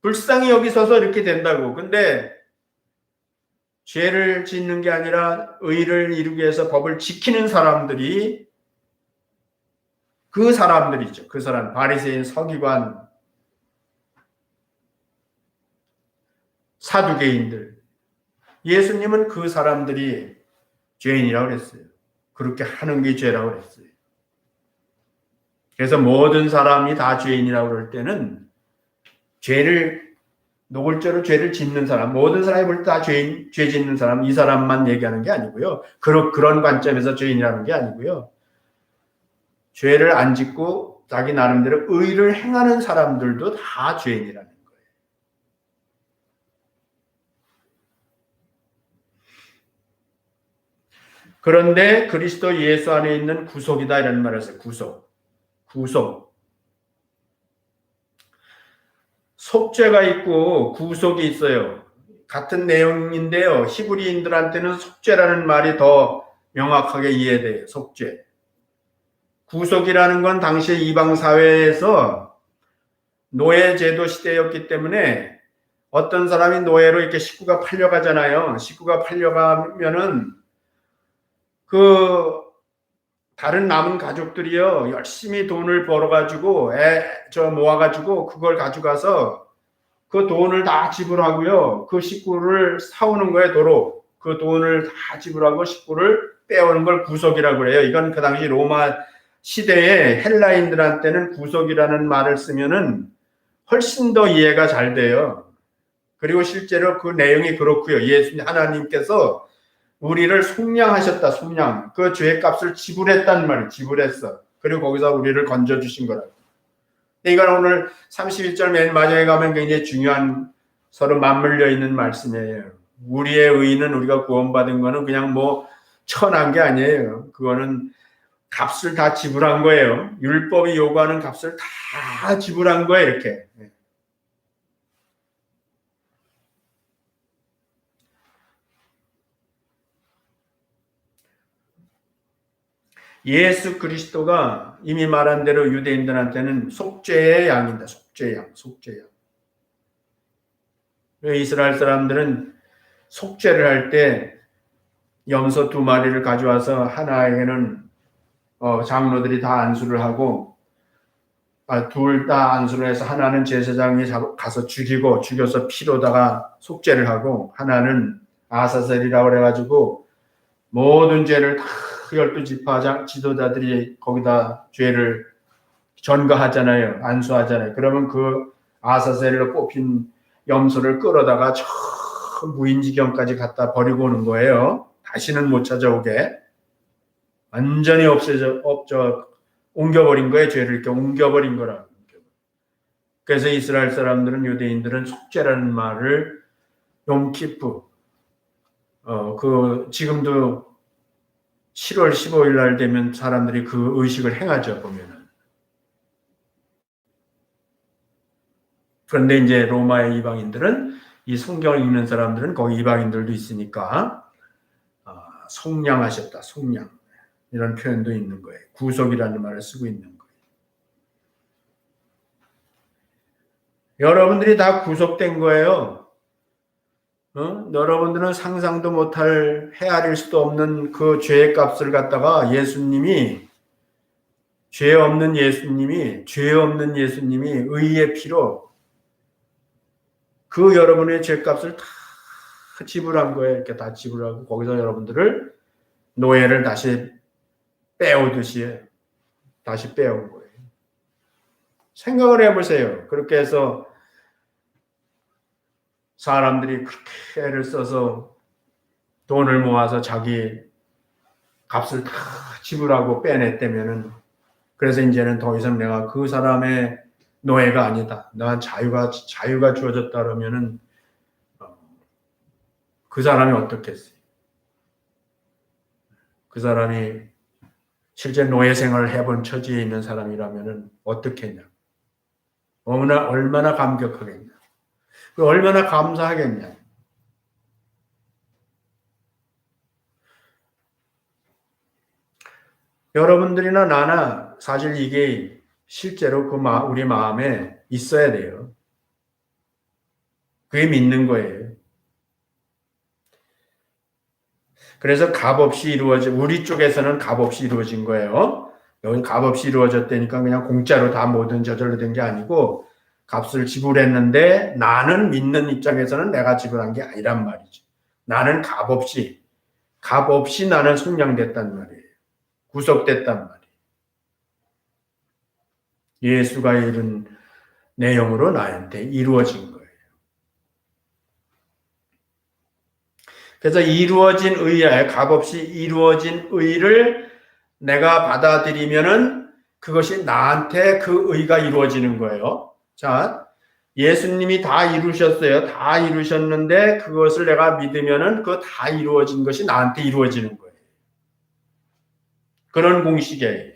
불쌍히 여기 서서 이렇게 된다고. 근데 죄를 짓는 게 아니라 의를 이루기 위해서 법을 지키는 사람들이 그 사람들이죠. 그 사람 바리새인, 서기관, 사두개인들. 예수님은 그 사람들이 죄인이라고 그랬어요. 그렇게 하는 게 죄라고 그랬어요. 그래서 모든 사람이 다 죄인이라고 그럴 때는 노골적으로 죄를 짓는 사람, 모든 사람이 볼 때 다 죄 짓는 사람, 이 사람만 얘기하는 게 아니고요. 그런 관점에서 죄인이라는 게 아니고요. 죄를 안 짓고 자기 나름대로 의를 행하는 사람들도 다 죄인이라는 거예요. 그런데 그리스도 예수 안에 있는 구속이다 이런 말을 했어요. 구속. 속죄가 있고 구속이 있어요. 같은 내용인데요. 히브리인들한테는 속죄라는 말이 더 명확하게 이해돼요. 속죄. 구속이라는 건 당시 이방 사회에서 노예 제도 시대였기 때문에 어떤 사람이 노예로 이렇게 식구가 팔려가잖아요. 식구가 팔려가면은 그 다른 남은 가족들이요 열심히 돈을 벌어가지고 모아가지고 그걸 가져가서 그 돈을 다 지불하고요 그 식구를 사오는 거예요. 도로 그 돈을 다 지불하고 식구를 빼오는 걸 구속이라고 그래요. 이건 그 당시 로마 시대에 헬라인들한테는 구속이라는 말을 쓰면은 훨씬 더 이해가 잘 돼요. 그리고 실제로 그 내용이 그렇고요. 예수님 하나님께서 우리를 속량하셨다. 속량. 그 죄값을 지불했단 말이에요. 지불했어. 그리고 거기서 우리를 건져주신 거라고. 이건 오늘 31절 맨 마지막에 가면 굉장히 중요한 서로 맞물려 있는 말씀이에요. 우리의 의는 우리가 구원받은 거는 그냥 뭐 천한 게 아니에요. 그거는 값을 다 지불한 거예요. 율법이 요구하는 값을 다 지불한 거예요. 이렇게. 예수 그리스도가 이미 말한 대로 유대인들한테는 속죄의 양입니다. 속죄의 양, 속죄의 양. 이스라엘 사람들은 속죄를 할 때 염소 2마리를 가져와서 하나에게는 장로들이 다 안수를 하고 둘 다 안수를 해서 하나는 제사장이 가서 죽여서 피로다가 속죄를 하고 하나는 아사셀이라고 그래가지고 모든 죄를 다 12지파 지도자들이 거기다 죄를 전가하잖아요. 안수하잖아요. 그러면 그 아사셀로 뽑힌 염소를 끌어다가 저 무인지경까지 갖다 버리고 오는 거예요. 다시는 못 찾아오게. 완전히 옮겨버린 거예요. 죄를 이렇게 옮겨버린 거라. 그래서 이스라엘 사람들은 유대인들은 속죄라는 말을 욤키프 지금도 7월 15일 날 되면 사람들이 그 의식을 행하죠. 보면은. 그런데 이제 로마의 이방인들은 이 성경을 읽는 사람들은 거기 이방인들도 있으니까 속량하셨다. 속량. 이런 표현도 있는 거예요. 구속이라는 말을 쓰고 있는 거예요. 여러분들이 다 구속된 거예요. 여러분들은 상상도 못할 헤아릴 수도 없는 그 죄의 값을 갖다가 죄 없는 예수님이 의의 피로 그 여러분의 죄값을 다 지불한 거예요. 이렇게 다 지불하고 거기서 여러분들을 노예를 다시 빼오듯이 다시 빼온 거예요. 생각을 해보세요. 그렇게 해서 사람들이 그렇게 애를 써서 돈을 모아서 자기 값을 다 지불하고 빼냈다면은 그래서 이제는 더 이상 내가 그 사람의 노예가 아니다. 난 자유가 주어졌다 그러면은 그 사람이 어떻겠어요? 그 사람이 실제 노예 생활을 해본 처지에 있는 사람이라면은 어떻겠냐? 얼마나 감격하겠냐? 얼마나 감사하겠냐? 여러분들이나 나나 사실 이게 실제로 우리 마음에 있어야 돼요. 그게 믿는 거예요. 그래서 값없이 우리 쪽에서는 값없이 이루어진 거예요. 여기 값없이 이루어졌다니까 그냥 공짜로 다 모든 저절로 된 게 아니고 값을 지불했는데 나는 믿는 입장에서는 내가 지불한 게 아니란 말이죠. 나는 값없이 나는 속량됐단 말이에요. 구속됐단 말이에요. 예수가 이룬 내용으로 나한테 이루어진 거예요. 그래서 이루어진 의에 값없이 이루어진 의를 내가 받아들이면은 그것이 나한테 그 의가 이루어지는 거예요. 자, 예수님이 다 이루셨어요. 다 이루셨는데 그것을 내가 믿으면은 그 다 이루어진 것이 나한테 이루어지는 거예요. 그런 공식이에요.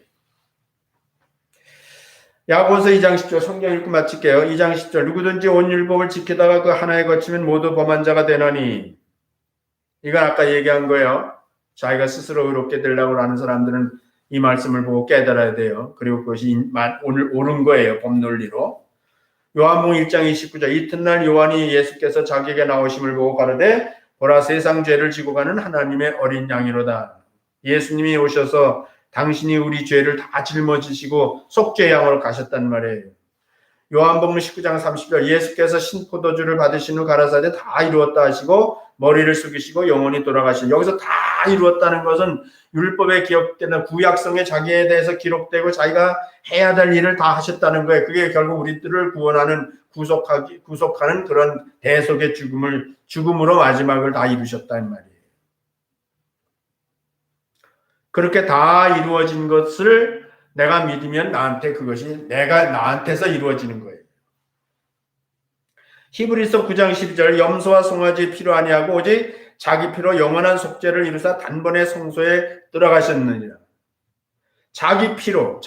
야고보서 2장 10절 성경 읽고 마칠게요. 2장 10절 누구든지 온 율법을 지키다가 그 하나에 거치면 모두 범한 자가 되나니 이건 아까 얘기한 거예요. 자기가 스스로 의롭게 되려고 하는 사람들은 이 말씀을 보고 깨달아야 돼요. 그리고 그것이 오늘 옳은 거예요. 법논리로. 요한복음 1장 29절 이튿날 요한이 예수께서 자기에게 나오심을 보고 가로되 보라 세상 죄를 지고 가는 하나님의 어린 양이로다. 예수님이 오셔서 당신이 우리 죄를 다 짊어지시고 속죄 양으로 가셨단 말이에요. 요한복음 19장 30절 예수께서 신포도주를 받으신 후 가라사대 다 이루었다 하시고 머리를 숙이시고 영원히 돌아가신 여기서 다 이루었다는 것은 율법에 기록되는 구약성에 자기에 대해서 기록되고 자기가 해야 될 일을 다 하셨다는 거예요. 그게 결국 우리들을 구원하는 구속하는 그런 대속의 죽음으로 마지막을 다 이루셨다는 말이에요. 그렇게 다 이루어진 것을 내가 믿으면 나한테 그것이 내가 나한테서 이루어지는 거예요. 히브리서 9장 12절 염소와 송아지 피로 아니하고 오직 자기 피로 영원한 속죄를 이루사 단번에 성소에 들어가셨느니라. 자기 피로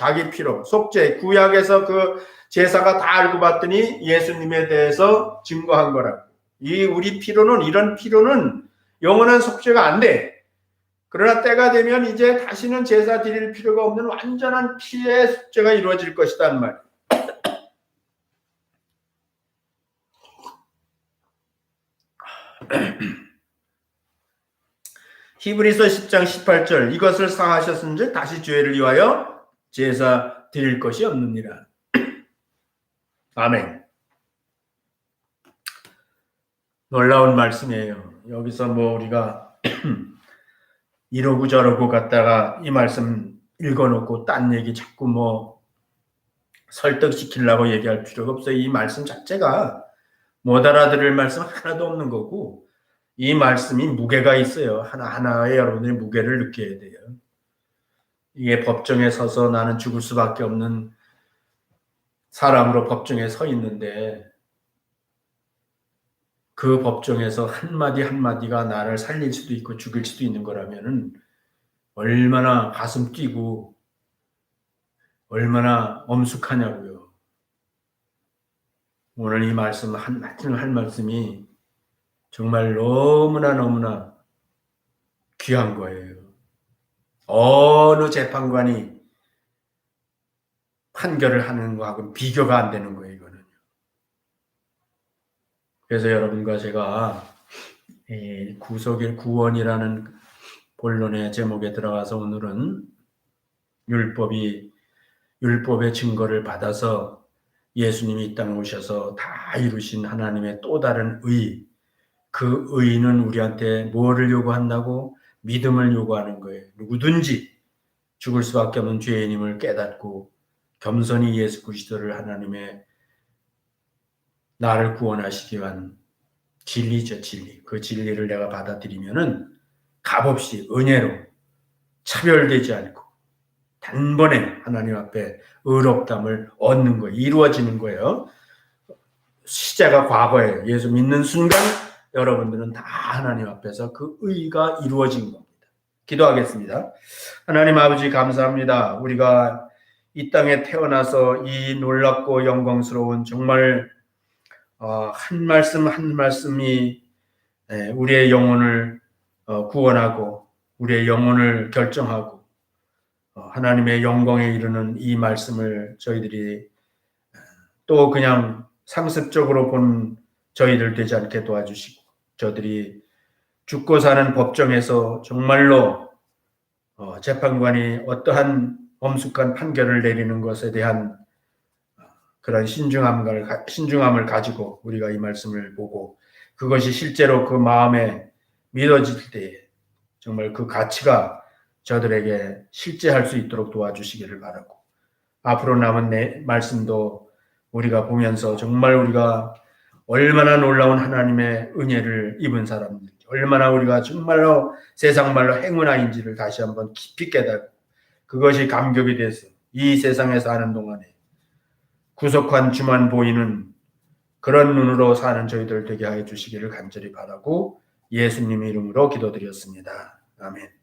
속죄. 구약에서 그 제사가 다 알고 봤더니 예수님에 대해서 증거한 거라고. 우리 피로는 이런 피로는 영원한 속죄가 안 돼. 그러나 때가 되면 이제 다시는 제사 드릴 필요가 없는 완전한 피의 속죄가 이루어질 것이란 말. 히브리서 10장 18절 이것을 상하셨은즉 다시 죄를 위하여 제사 드릴 것이 없느니라. 아멘. 놀라운 말씀이에요. 여기서 우리가 이러고 저러고 갔다가 이 말씀 읽어놓고 딴 얘기 자꾸 설득시키려고 얘기할 필요가 없어요. 이 말씀 자체가 못 알아들을 말씀 하나도 없는 거고 이 말씀이 무게가 있어요. 하나하나에 여러분들이 무게를 느껴야 돼요. 이게 법정에 서서 나는 죽을 수밖에 없는 사람으로 법정에 서 있는데 그 법정에서 한마디 한마디가 나를 살릴 수도 있고 죽일 수도 있는 거라면은 얼마나 가슴 뛰고 얼마나 엄숙하냐고요. 오늘 이 말씀 할 말씀이 정말 너무나 귀한 거예요. 어느 재판관이 판결을 하는 거하고는 비교가 안 되는 거예요, 이거는. 그래서 여러분과 제가 구속일 구원이라는 본론의 제목에 들어가서 오늘은 율법의 증거를 받아서 예수님이 이 땅에 오셔서 다 이루신 하나님의 또 다른 의, 그 의는 우리한테 뭐를 요구한다고? 믿음을 요구하는 거예요. 누구든지 죽을 수밖에 없는 죄인임을 깨닫고 겸손히 예수 그리스도를 하나님의 나를 구원하시기 위한 진리죠, 진리. 그 진리를 내가 받아들이면은 값없이 은혜로 차별되지 않고 단번에 하나님 앞에 의롭담을 얻는 거예요. 이루어지는 거예요. 시제가 과거예요. 예수 믿는 순간 여러분들은 다 하나님 앞에서 그 의가 이루어진 겁니다. 기도하겠습니다. 하나님 아버지 감사합니다. 우리가 이 땅에 태어나서 이 놀랍고 영광스러운 정말 한 말씀 한 말씀이 우리의 영혼을 구원하고 우리의 영혼을 결정하고 하나님의 영광에 이르는 이 말씀을 저희들이 또 그냥 상습적으로 본 저희들 되지 않게 도와주시고 저들이 죽고 사는 법정에서 정말로 재판관이 어떠한 엄숙한 판결을 내리는 것에 대한 그런 신중함을 가지고 우리가 이 말씀을 보고 그것이 실제로 그 마음에 믿어질 때 정말 그 가치가 저들에게 실제할 수 있도록 도와주시기를 바라고 앞으로 남은 내 말씀도 우리가 보면서 정말 우리가 얼마나 놀라운 하나님의 은혜를 입은 사람들, 얼마나 우리가 정말로 세상 말로 행운아인지를 다시 한번 깊이 깨닫고 그것이 감격이 돼서 이 세상에 사는 동안에 구속한 주만 보이는 그런 눈으로 사는 저희들 되게 하여 주시기를 간절히 바라고 예수님의 이름으로 기도드렸습니다. 아멘.